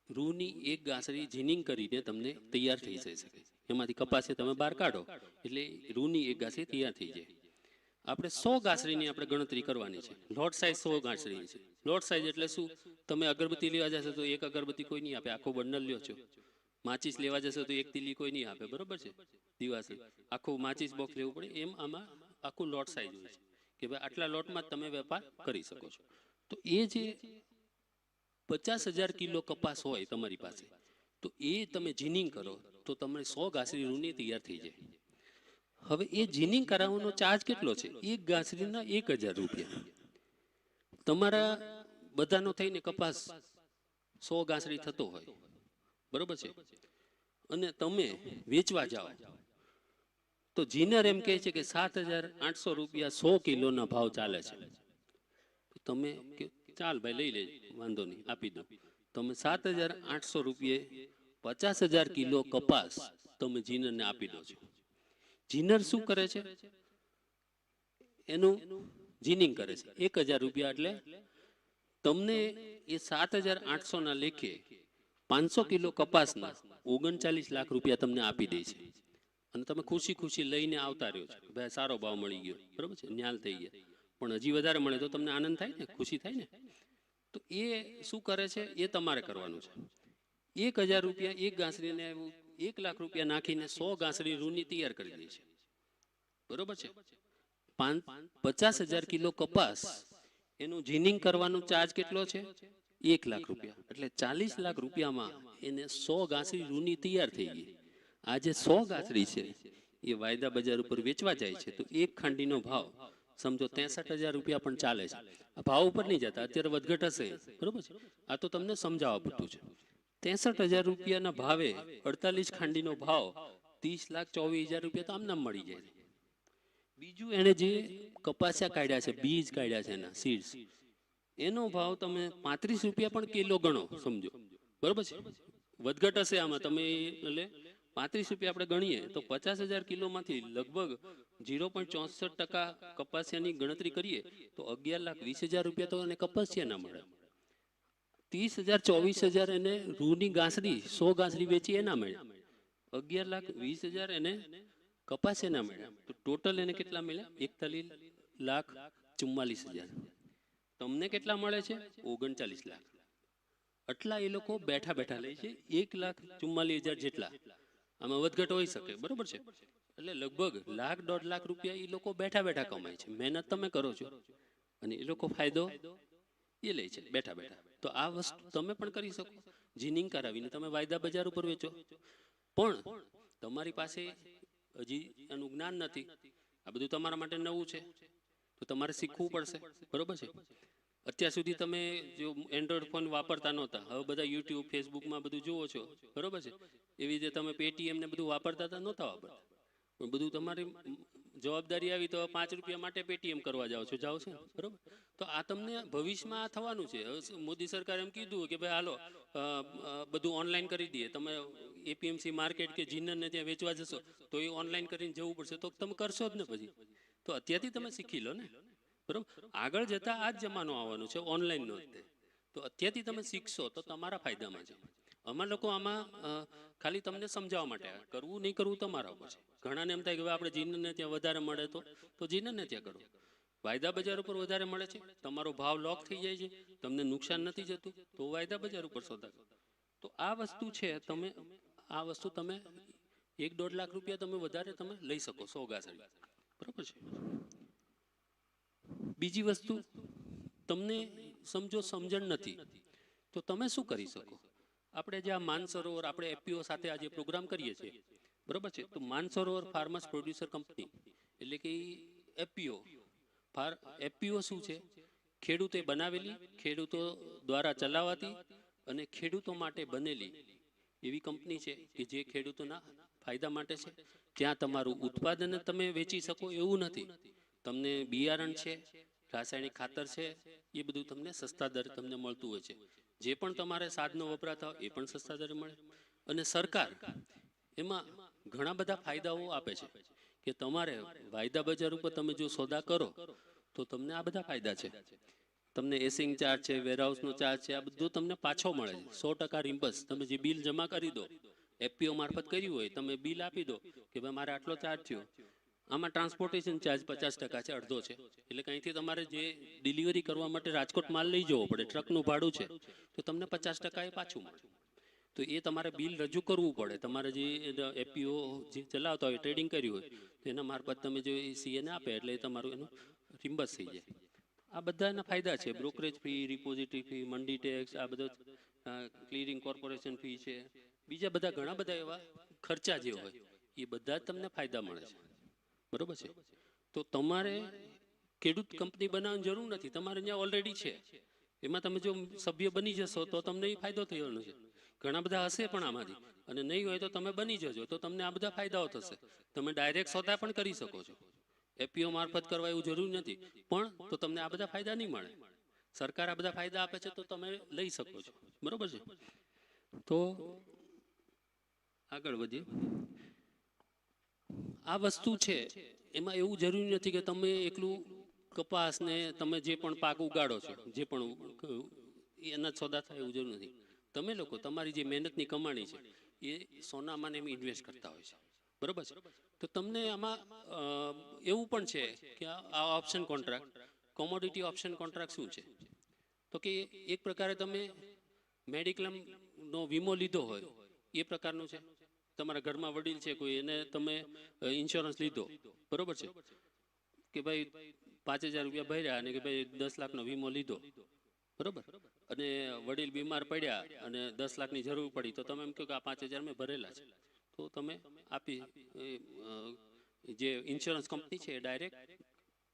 S2: રૂની એક ગાંસડી જીનિંગ કરીને તમને તૈયાર થઈ જઈ શકે. એમાંથી કપાસે તમે બહાર કાઢો એટલે રૂની એક ગાંસડી તૈયાર થઈ જાય. આપણે 100 ગાંસડીની આપણે ગણતરી કરવાની છે. લોટ સાઇઝ 100 ગાંસડીની છે. લોટ સાઇઝ એટલે શું? તમે અગરબત્તી લેવા જશો તો એક અગરબત્તી કોઈ નહીં આપે, આખો બંડલ લ્યો છો. માચીસ લેવા જશો તો એક તીલી કોઈ નહીં આપે, બરોબર છે. દિવાસી આખું માચીસ બોક્સ લેવું પડે. એમ આમાં આખું લોટ સાઇઝ હોય છે કે ભાઈ આટલા લોટમાં તમે વેપાર કરી શકો છો. તો એ જે 50,000 કિલો કપાસ હોય તમારી પાસે, તો એ તમે જીનિંગ કરો તો તમને 100 ગાંસડી રૂની તૈયાર થઈ જાય. હવે એ જીનિંગ કરાવવાનો ચાર્જ કેટલો છે? એક ગાંસડીના 1000 રૂપિયા. તમારા બધાનો થઈને કપાસ 100 ગાંસડી થતો હોય, બરોબર છે, અને તમે વેચવા જાઓ તો જીનર એમ કહે છે કે 7,800 રૂપિયા 100 કિલોના ભાવ ચાલે છે. તમે ચાલ ભાઈ લઈ લેજો, વાંધો નહીં, આપી દો. તમે 7,800 રૂપિયે 50,000 કિલો કપાસ તમે જીનરને આપી દો છો. જીનર શું કરે છે? એનું જીનિંગ કરે છે. 1000 રૂપિયા એટલે તમને એ 7,800 ના લેખે 500 કિલો કપાસના 39 લાખ રૂપિયા તમને આપી દે છે અને તમે ખુશી ખુશી લઈને આવતા રહ્યો છો. ભાઈ સારો ભાવ મળી ગયો, બરોબર છે, ન્યાલ થઈ ગયા. પણ હજી વધારે મળે તો તમને આનંદ થાય ને, ખુશી થાય ને. તો એ શું કરે છે એ તમારે કરવાનું છે. 1000 રૂપિયા એક ગાંસડીને 1 લાખ રૂપિયા નાખીને 100 ગાંસડી રૂની તૈયાર કરી દે છે, બરોબર છે. 50,000 કિલો કપાસ એનું જીનિંગ કરવાનો ચાર્જ કેટલો છે? 1 લાખ રૂપિયા. એટલે 40 લાખ રૂપિયામાં એને 100 ગાંસડી રૂની તૈયાર થઈ ગઈ. આ જે 100 ગાંસડી છે એ વાયદા બજાર ઉપર વેચવા જાય છે તો એક ખાંડીનો ભાવ સમજો 63,000 રૂપિયા પણ ચાલે છે. આ ભાવ ઉપર નહીં જતા, અત્યારે વધઘટ હશે, બરોબર છે. આ તો તમને સમજાવવા પૂરતું છે. 63,000 રૂપિયાના ભાવે 48 ખાંડીનો ભાવ 30,24,000 રૂપિયા તો આમનામ મળી જાય છે. બીજું એને જે કપાસિયા કાઢ્યા છે, બીજ કાઢ્યા છે એના સીડ્સ, એનો ભાવ તમે 35 રૂપિયા પણ કિલો ગણો, સમજો, બરોબર છે. વધઘટ હશે આમાં, તમે એટલે 35 રૂપિયા આપણે ગણીએ તો 50,000 કિલોમાંથી લગભગ 0.64% કપાસિયાની ગણતરી કરીએ તો 11,20,000 રૂપિયા તો એને કપાસિયા ના મળે. 30,000 24,000 એને રૂની ગાંસડી 100 ગાંસડી વેચી એના મળ્યા. 11,20,000 એને કપાસિયા ના મળ્યા. તો ટોટલ એને કેટલા મળ્યા? 41,44,000. તમને કેટલા મળે છે? 39 લાખ. આટલા એ લોકો બેઠા બેઠા લે છે, 1,44,000 જેટલા. આમાં વધઘટ હોઈ શકે, બરોબર છે. એટલે લગભગ 1,00,000-1.5 લાખ રૂપિયા એ લોકો બેઠા બેઠા કમાય છે. મહેનત તમે કરો છો અને એ લોકો ફાયદો એ લે છે બેઠા બેઠા. તો આ વસ્તુ તમે પણ કરી શકો. જીનિંગ કરાવીને તમે વાયદા બજાર ઉપર વેચો. પણ તમારી પાસે હજી એનું જ્ઞાન નથી, આ બધું તમારા માટે નવું છે, તો તમારે શીખવું પડશે, બરોબર છે. અત્યાર સુધી તમે જો એન્ડ્રોઈડ ફોન વાપરતા નહોતા, હવે બધા યુટ્યુબ ફેસબુકમાં બધું જુઓ છો, બરોબર છે. એવી રીતે તમે પેટીએમ ને બધું વાપરતા હતા, નહોતા વાપરતા, પણ બધું તમારી જવાબદારી આવી તો 5 રૂપિયા માટે પેટીએમ કરવા જાઓ છો, જાઓ છો, બરોબર. તો આ તમને ભવિષ્યમાં આ થવાનું છે. હવે મોદી સરકારે એમ કીધું કે ભાઈ હાલો બધું ઓનલાઈન કરી દઈએ. તમે એપીએમસી માર્કેટ કે જીનરને ત્યાં વેચવા જશો તો એ ઓનલાઈન કરીને જવું પડશે, તો તમે કરશો જ ને પછી. તો અત્યારથી તમે શીખી લો ને, બરોબર. આગળ જતા આ જ જમાનો આવવાનો છે ઓનલાઈનનો. તો અત્યારથી તમે શીખશો તો તમારા ફાયદામાં છે. અમારા લોકો આમાં ખાલી તમને સમજાવવા માટે, કરવું નહીં કરવું તમારા ઉપર છે. ઘણાને એમ થાય કે આપણે જીનરને ત્યાં વધારે મળે તો જીનરને ત્યાં કરો. વાયદા બજાર ઉપર વધારે મળે છે, તમારો ભાવ લોક થઈ જાય છે, તમને નુકસાન નથી જતું, તો વાયદા બજાર ઉપર સોદા કરો. તો આ વસ્તુ છે, તમે આ વસ્તુ તમે 1-1.5 લાખ રૂપિયા તમે વધારે તમે લઈ શકો 100 ગાંસડી, બરોબર છે. બીજી વસ્તુ, તમને સમજો સમજણ નથી તો તમે શું કરી શકો? આપણે જે આ માનસરોવર, આપણે એપીઓ સાથે આજે પ્રોગ્રામ કરીએ છીએ, બરોબર છે. તો માનસરોવર ફાર્મર્સ પ્રોડ્યુસર કંપની એટલે કે એપીઓ. એપીઓ શું છે? ખેડૂતે બનાવેલી, ખેડૂતો દ્વારા ચલાવાતી અને ખેડૂતો માટે બનેલી એવી કંપની છે કે જે ખેડૂતોના ફાયદા માટે છે. ત્યાં તમારું ઉત્પાદન તમે વેચી શકો એવું નથી. તમને બિયારણ છે, રાસાયણિક ખાતર છે, એ બધું તમને સસ્તા દરે તમને મળતું હોય છે. જે પણ તમારે સાધનો વપરાતા હોય એ પણ સસ્તા દરે મળે. અને સરકાર એમાં ઘણા બધા ફાયદાઓ આપે છે કે તમારે વાયદા બજાર ઉપર તમે જો સોદા કરો તો તમને આ બધા ફાયદા છે. તમને એસિંગ ચાર્જ છે, વેરહાઉસનો ચાર્જ છે, આ બધું તમને પાછો મળે છે. 100% રિમ્બર્સ. તમે જે બિલ જમા કરી દો, એફપીઓ મારફત કર્યું હોય, તમે બિલ આપી દો કે ભાઈ મારે આટલો ચાર્જ થયો. આમાં ટ્રાન્સપોર્ટેશન ચાર્જ 50% છે, અડધો છે. એટલે કંઈથી તમારે જે ડિલિવરી કરવા માટે રાજકોટ માલ લઈ જવો પડે, ટ્રકનું ભાડું છે, તો તમને 50% એ પાછું મળે. તો એ તમારે બિલ રજૂ કરવું પડે. તમારે જે એપીઓ જે ચલાવતા હોય, ટ્રેડિંગ કર્યું હોય, તો એના મારફત તમે જો સીએને આપે એટલે તમારું એનું રિમ્બર્સ થઈ જાય. આ બધાના ફાયદા છે. બ્રોકરેજ ફી, રિપોઝિટરી ફી, મંડી ટેક્સ, આ બધો ક્લિયરિંગ કોર્પોરેશન ફી છે, બીજા બધા ઘણા બધા એવા ખર્ચા જે હોય એ બધા જ તમને ફાયદા મળે છે, બરોબર છે. તો તમારે ખેડૂત કંપની બનાવવાની જરૂર નથી, તમારે ત્યાં ઓલરેડી છે. એમાં તમે જો સભ્ય બની જશો તો તમને એ ફાયદો થવાનો છે. ઘણા બધા હશે પણ આમાંથી, અને નહીં હોય તો તમે બની જજો તો તમને આ બધા ફાયદાઓ થશે. તમે ડાયરેક્ટ સોદા પણ કરી શકો છો, એપીઓ મારફત કરવા એવું જરૂરી નથી, પણ તો તમને આ બધા ફાયદા નહીં મળે. સરકાર આ બધા ફાયદા આપે છે તો તમે લઈ શકો છો, બરોબર છે. તો આગળ વધીએ. આ વસ્તુ છે એમાં એવું જરૂરી નથી કે તમે એકલું કપાસ ને તમે જે પણ પાક ઉગાડો છો, જે પણ એના સોદા થાય એવું જરૂર નથી. તમે લોકો તમારી જે મહેનતની કમાણી છે એ સોનામાં એમ ઇન્વેસ્ટ કરતા હોય છે, બરોબર છે. તો તમને આમાં એવું પણ છે કે આ option contract, commodity option contract શું છે? તો કે એક પ્રકારે તમે મેડિક્લેમનો વીમો લીધો હોય એ પ્રકારનું છે. તમારા ઘરમાં વડીલ છે કોઈ, એને તમે ઇન્સ્યોરન્સ લીધો, બરોબર છે, કે ભાઈ 5,000 રૂપિયા ભર્યા અને કે ભાઈ 10 લાખનો વીમો લીધો, બરોબર. અને વડીલ બીમાર પડ્યા અને 10 લાખની જરૂર પડી તો તમે એમ કહો કે આ 5,000 મેં ભરેલા છે, તો તમે આપી જે ઇન્સ્યોરન્સ કંપની છે ડાયરેક્ટ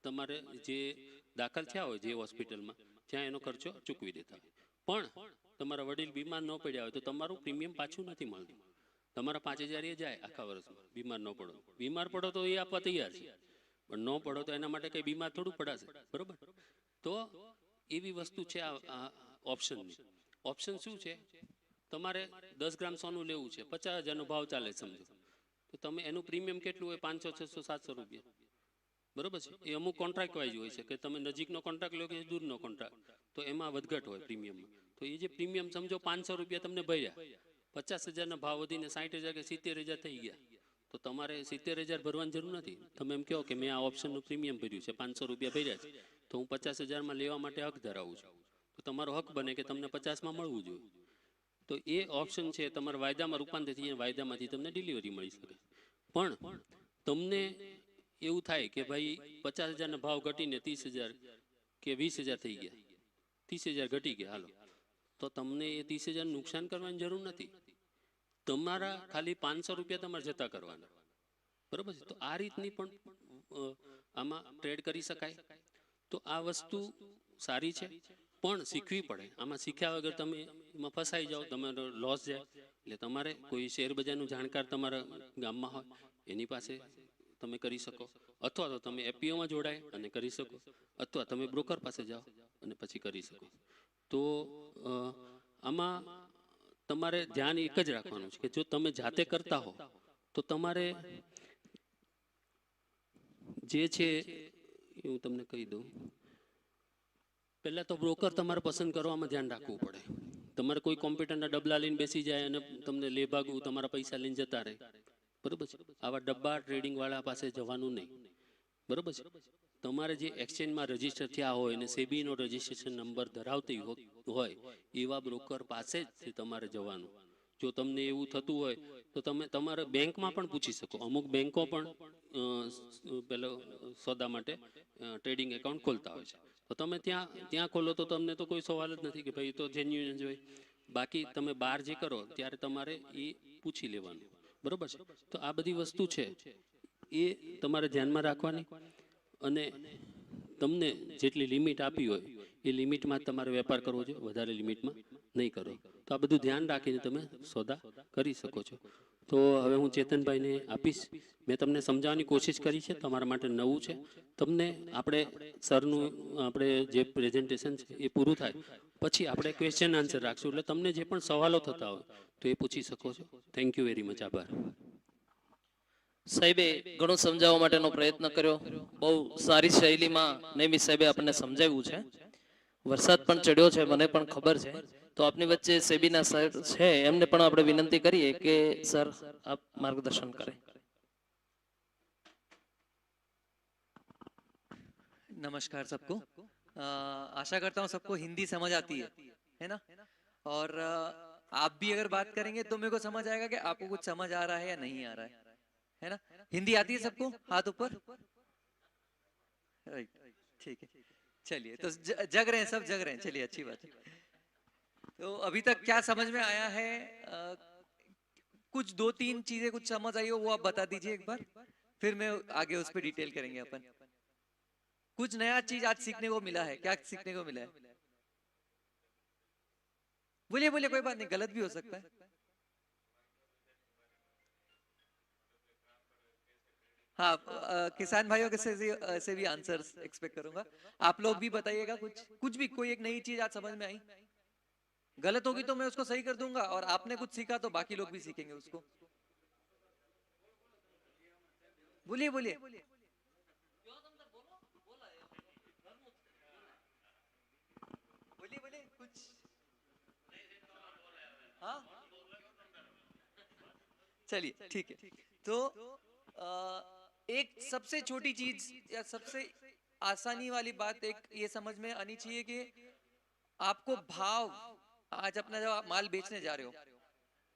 S2: તમારે જે દાખલ થયા હોય જે હોસ્પિટલમાં ત્યાં એનો ખર્ચો ચૂકવી દેતા હોય. પણ તમારા વડીલ બીમાર ન પડ્યા હોય તો તમારું પ્રીમિયમ પાછું નથી મળતું. તમારા 5,000 એ જાય આખા વર્ષમાં. બીમાર ન પડો, બીમાર પડો તો એ આપવા તૈયાર છે, પણ ન પડો તો એના માટે કઈ બીમાર થોડું પડાશે, બરોબર? તો એવી વસ્તુ છે આ ઓપ્શનની. ઓપ્શન શું છે? તમારે 10 ગ્રામ સોનું લેવું છે, 50,000 નો ભાવ ચાલે સમજો, તો તમે એનું પ્રીમિયમ કેટલું હોય? 500, 600, 700 રૂપિયા, બરોબર છે? એ અમુક કોન્ટ્રાક્ટ વાઇઝ હોય છે કે તમે નજીકનો કોન્ટ્રાક્ટ લો કે દૂરનો કોન્ટ્રાક્ટ, તો એમાં વધઘટ હોય પ્રીમિયમમાં. તો એ જે પ્રીમિયમ સમજો 500 રૂપિયા તમને ભર્યા, 50,000 ના ભાવ વધીને 60,000 કે 70,000 થઈ ગયા, તો તમારે 70,000 ભરવાની જરૂર નથી. તમે એમ કહો કે મેં આ ઓપ્શનનું પ્રીમિયમ ભર્યું છે, 500 રૂપિયા ભર્યા છે, તો હું 50,000 માં લેવા માટે હક ધરાવું છું. તો તમારો હક બને કે તમને 50 માં મળવું જોઈએ. તો એ ઓપ્શન છે તમારા વાયદામાં રૂપાંતર થઈ, વાયદામાંથી તમને ડિલિવરી મળી શકે. પણ તમને એવું થાય કે ભાઈ 50,000 ના ભાવ ઘટીને 30,000 કે 20,000 થઈ ગયા, 30,000 ઘટી ગયા, હાલો, તો તમને એ 30,000 નુકસાન કરવાની જરૂર નથી. તમારા ખાલી 500 રૂપિયા તમારે જતા કરવાના, બરોબર છે? તો આ રીતની પણ આમાં ટ્રેડ કરી શકાય. તો આ વસ્તુ સારી છે, પણ શીખવી પડે. આમાં શીખ્યા વગર તમે એમાં ફસાઈ જાઓ, તમારો લોસ જાય. એટલે તમારે કોઈ શેર બજારનું જાણકાર તમારા ગામમાં હોય એની પાસે તમે કરી શકો, અથવા તો તમે એફપીઓમાં જોડાય અને કરી શકો, અથવા તમે બ્રોકર પાસે જાઓ અને પછી કરી શકો. તો આમાં તમારે ધ્યાન એક જ રાખવાનું છે કે જો તમે જાતે કરતા હો તો તમારે જે છે એ હું તમને કહી દઉં. પહેલા તો બ્રોકર તમારે પસંદ કરવામાં ધ્યાન રાખવું પડે. તમારે કોઈ કોમ્પ્યુટરના ડબલા લઈને બેસી જાય અને તમને લે ભાગવું તમારા પૈસા લઈને જતા રહે, બરોબર છે? આવા ડબ્બા ટ્રેડિંગ વાળા પાસે જવાનું નહીં, બરોબર છે? તમારે જે એક્સચેન્જમાં રજીસ્ટર થયા હોય અને સેબીનો રજીસ્ટ્રેશન નંબર ધરાવતી હોય એવા બ્રોકર પાસે જ તમારે જવાનું. જો તમને એવું થતું હોય તો તમે તમારા બેંકમાં પણ પૂછી શકો. અમુક બેંકો પણ પેલો સોદા માટે ટ્રેડિંગ એકાઉન્ટ ખોલતા હોય છે, તો તમે ત્યાં ખોલો તો તમને તો કોઈ સવાલ જ નથી કે ભાઈ તો જેન્યુઇન જ હોય. બાકી તમે બહાર જે કરો ત્યારે તમારે એ પૂછી લેવાનું, બરોબર છે? તો આ બધી વસ્તુ છે એ તમારે ધ્યાનમાં રાખવાની, અને તમને જેટલી લિમિટ આપી હોય એ લિમિટમાં તમારે વેપાર કરવો જોઈએ, વધારે લિમિટમાં નહીં કરો. તો આ બધું ધ્યાન રાખીને તમે સોદા કરી શકો છો. તો હવે હું ચેતનભાઈને આપીશ. મેં તમને સમજાવવાની કોશિશ કરી છે, તમારા માટે નવું છે. તમને આપણે સરનું આપણે જે પ્રેઝન્ટેશન છે એ પૂરું થાય પછી આપણે ક્વેશ્ચન આન્સર રાખશું, એટલે તમને જે પણ સવાલો થતા હોય તો એ પૂછી શકો છો. Thank you very much. આભાર.
S1: સાહેબે ઘણું સમજાવવા માટેનો પ્રયત્ન કર્યો. બહુ સારી શૈલીમાં નૈમિષ સાહેબે આપણને સમજાવ્યું છે. વરસાદ પણ ચડ્યો છે, મને પણ ખબર છે. તો આપની વચ્ચે સેબીના સર છે, એમને પણ આપણે વિનંતી કરીએ કે સર આપ માર્ગદર્શન કરે.
S3: नमस्कार सबको। आशा करता हूँ सबको हिंदी समझ आती है ना? और आप भी अगर बात करेंगे तो मेरे को समझ आएगा कि आपको कुछ समझ आ रहा है या नहीं आ रहा है ना? हिंदी आती है सबको? हाथ ऊपर। राइट, ठीक है, चलिए। तो जग रहे हैं, सब जग रहे हैं, चलिए, अच्छी बात है। तो अभी तक क्या समझ में आया है? कुछ 2-3 चीजें कुछ समझ आई हो वो आप बता दीजिए एक बार, फिर मैं आगे उस पर डिटेल करेंगे अपन। कुछ नया चीज आज सीखने को मिला है? क्या सीखने को मिला है? बोलिए बोलिए, कोई बात नहीं, गलत भी हो सकता है। हाँ, किसान भाइयों के से भी आंसर्स एक्सपेक्ट करूंगा। आप लोग भी बताइएगा कुछ भी, कोई एक नई चीज आज समझ में आई। गलत होगी तो मैं उसको सही कर दूंगा, और आपने कुछ सीखा तो बाकी लोग भी सीखेंगे उसको। बोलिए बोलिए बोलिए बोलिए कुछ। हाँ, चलिए, ठीक है। तो एक सबसे छोटी चीज या सबसे आसानी वाली बात एक ये समझ में आनी चाहिए कि आपको भाव, आज अपना जब आप माल बेचने जा रहे हो,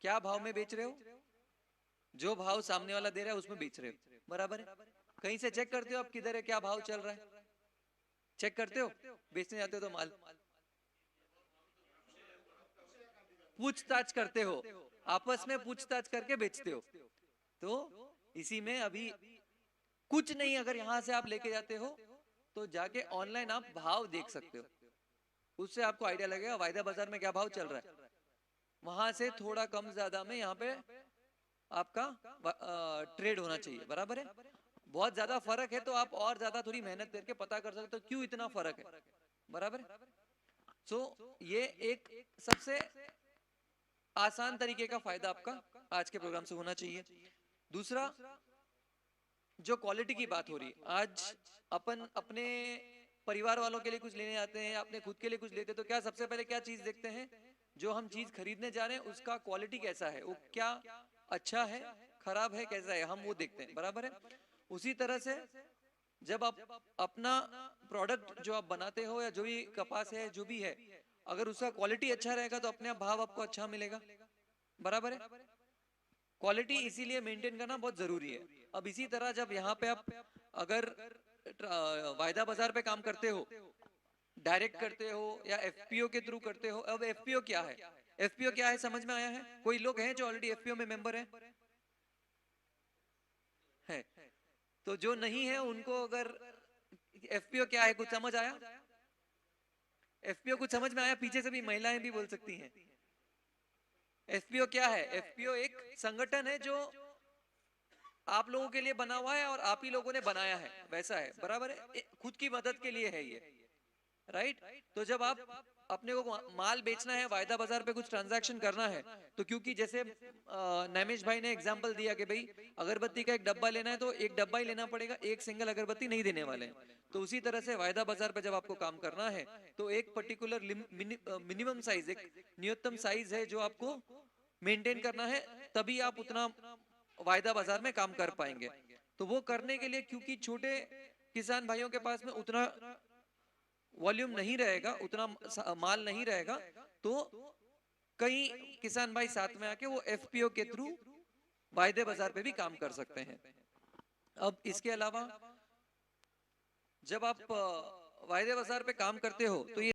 S3: क्या भाव में बेच रहे हो? जो भाव सामने वाला दे रहा है उसमें बेच रहे हो, बराबर है? कहीं से चेक करते हो आप किधर है, क्या भाव चल रहा है? चेक करते हो? बेचने जाते हो तो माल पूछताछ करते हो, आपस में पूछताछ करके बेचते हो। तो इसी में अभी कुछ नहीं, अगर यहां से आप लेके जाते हो तो जाके ऑनलाइन आप भाव देख सकते हो, उससे आपको आइडिया लगेगा वायदा बाजार में क्या भाव चल रहा है। वहां से थोड़ा कम ज्यादा में यहाँ पे आपका ट्रेड होना चाहिए, बराबर है। बहुत ज्यादा फर्क है तो आप और ज्यादा थोड़ी मेहनत करके पता कर सकते हो क्यों इतना फर्क है, बराबर है। सो ये एक सबसे आसान तरीके का फायदा आपका आज के प्रोग्राम से होना चाहिए। दूसरा, जो क्वालिटी की बात हो रही है, आज अपन अपने परिवार वालों के लिए कुछ लेने आते हैं, अपने खुद के लिए कुछ लेते हैं, तो क्या सबसे पहले क्या चीज देखते हैं, जो हम चीज खरीदने जा रहे हैं उसका क्वालिटी कैसा है, वो क्या अच्छा है, खराब है, कैसा है, हम वो देखते हैं, बराबर है। उसी तरह से जब आप अपना प्रोडक्ट जो आप बनाते हो या जो भी कपास है जो भी है, अगर उसका क्वालिटी अच्छा रहेगा तो अपने आप भाव आपको अच्छा मिलेगा, बराबर है। क्वालिटी इसीलिए मेंटेन करना बहुत जरूरी है। अब इसी तरह जब यहाँ पे आप अगर वायदा बाजार पे काम करते हो, डायरेक्ट करते हो या एफपीओ के थ्रू करते हो। अब एफपीओ क्या है, एफपीओ क्या है समझ में आया है? कोई लोग हैं जो ऑलरेडी एफपीओ में मेंबर हैं? है। तो जो नहीं है उनको अगर एफपीओ क्या है कुछ समझ आया? एफपीओ कुछ समझ में आया? पीछे से भी महिलाएं भी बोल सकती हैं। एफपीओ क्या है? एफपीओ एक संगठन है जो आप लोगों के लिए बना हुआ है और आप ही लोगों ने बनाया है, वैसा है, बराबर है। खुद की मदद के लिए है ये, राइट। तो जब आप अपने को माल बेचना है, वायदा बाजार पे कुछ ट्रांजैक्शन करना है, तो क्योंकि जैसे नैमिष भाई ने एग्जांपल दिया कि भाई अगरबत्ती का एक डब्बा लेना है तो एक डब्बा ही लेना पड़ेगा, एक सिंगल अगरबत्ती नहीं देने वाले हैं। तो उसी तरह से वायदा बाजार पे जब आपको काम करना है तो एक पर्टिकुलर मिनिमम साइज, एक न्यूनतम साइज है जो आपको मेंटेन करना है, तभी आप उतना वायदा बाजार में काम कर पाएंगे। तो वो करने के लिए, क्योंकि छोटे किसान भाइयों के पास में उतना वॉल्यूम नहीं रहेगा, उतना माल नहीं रहेगा, तो कई किसान भाई साथ में आके वो एफपीओ के थ्रू वायदे बाजार पे भी काम कर सकते हैं। अब इसके अलावा जब आप वायदे बाजार पे काम करते हो तो ये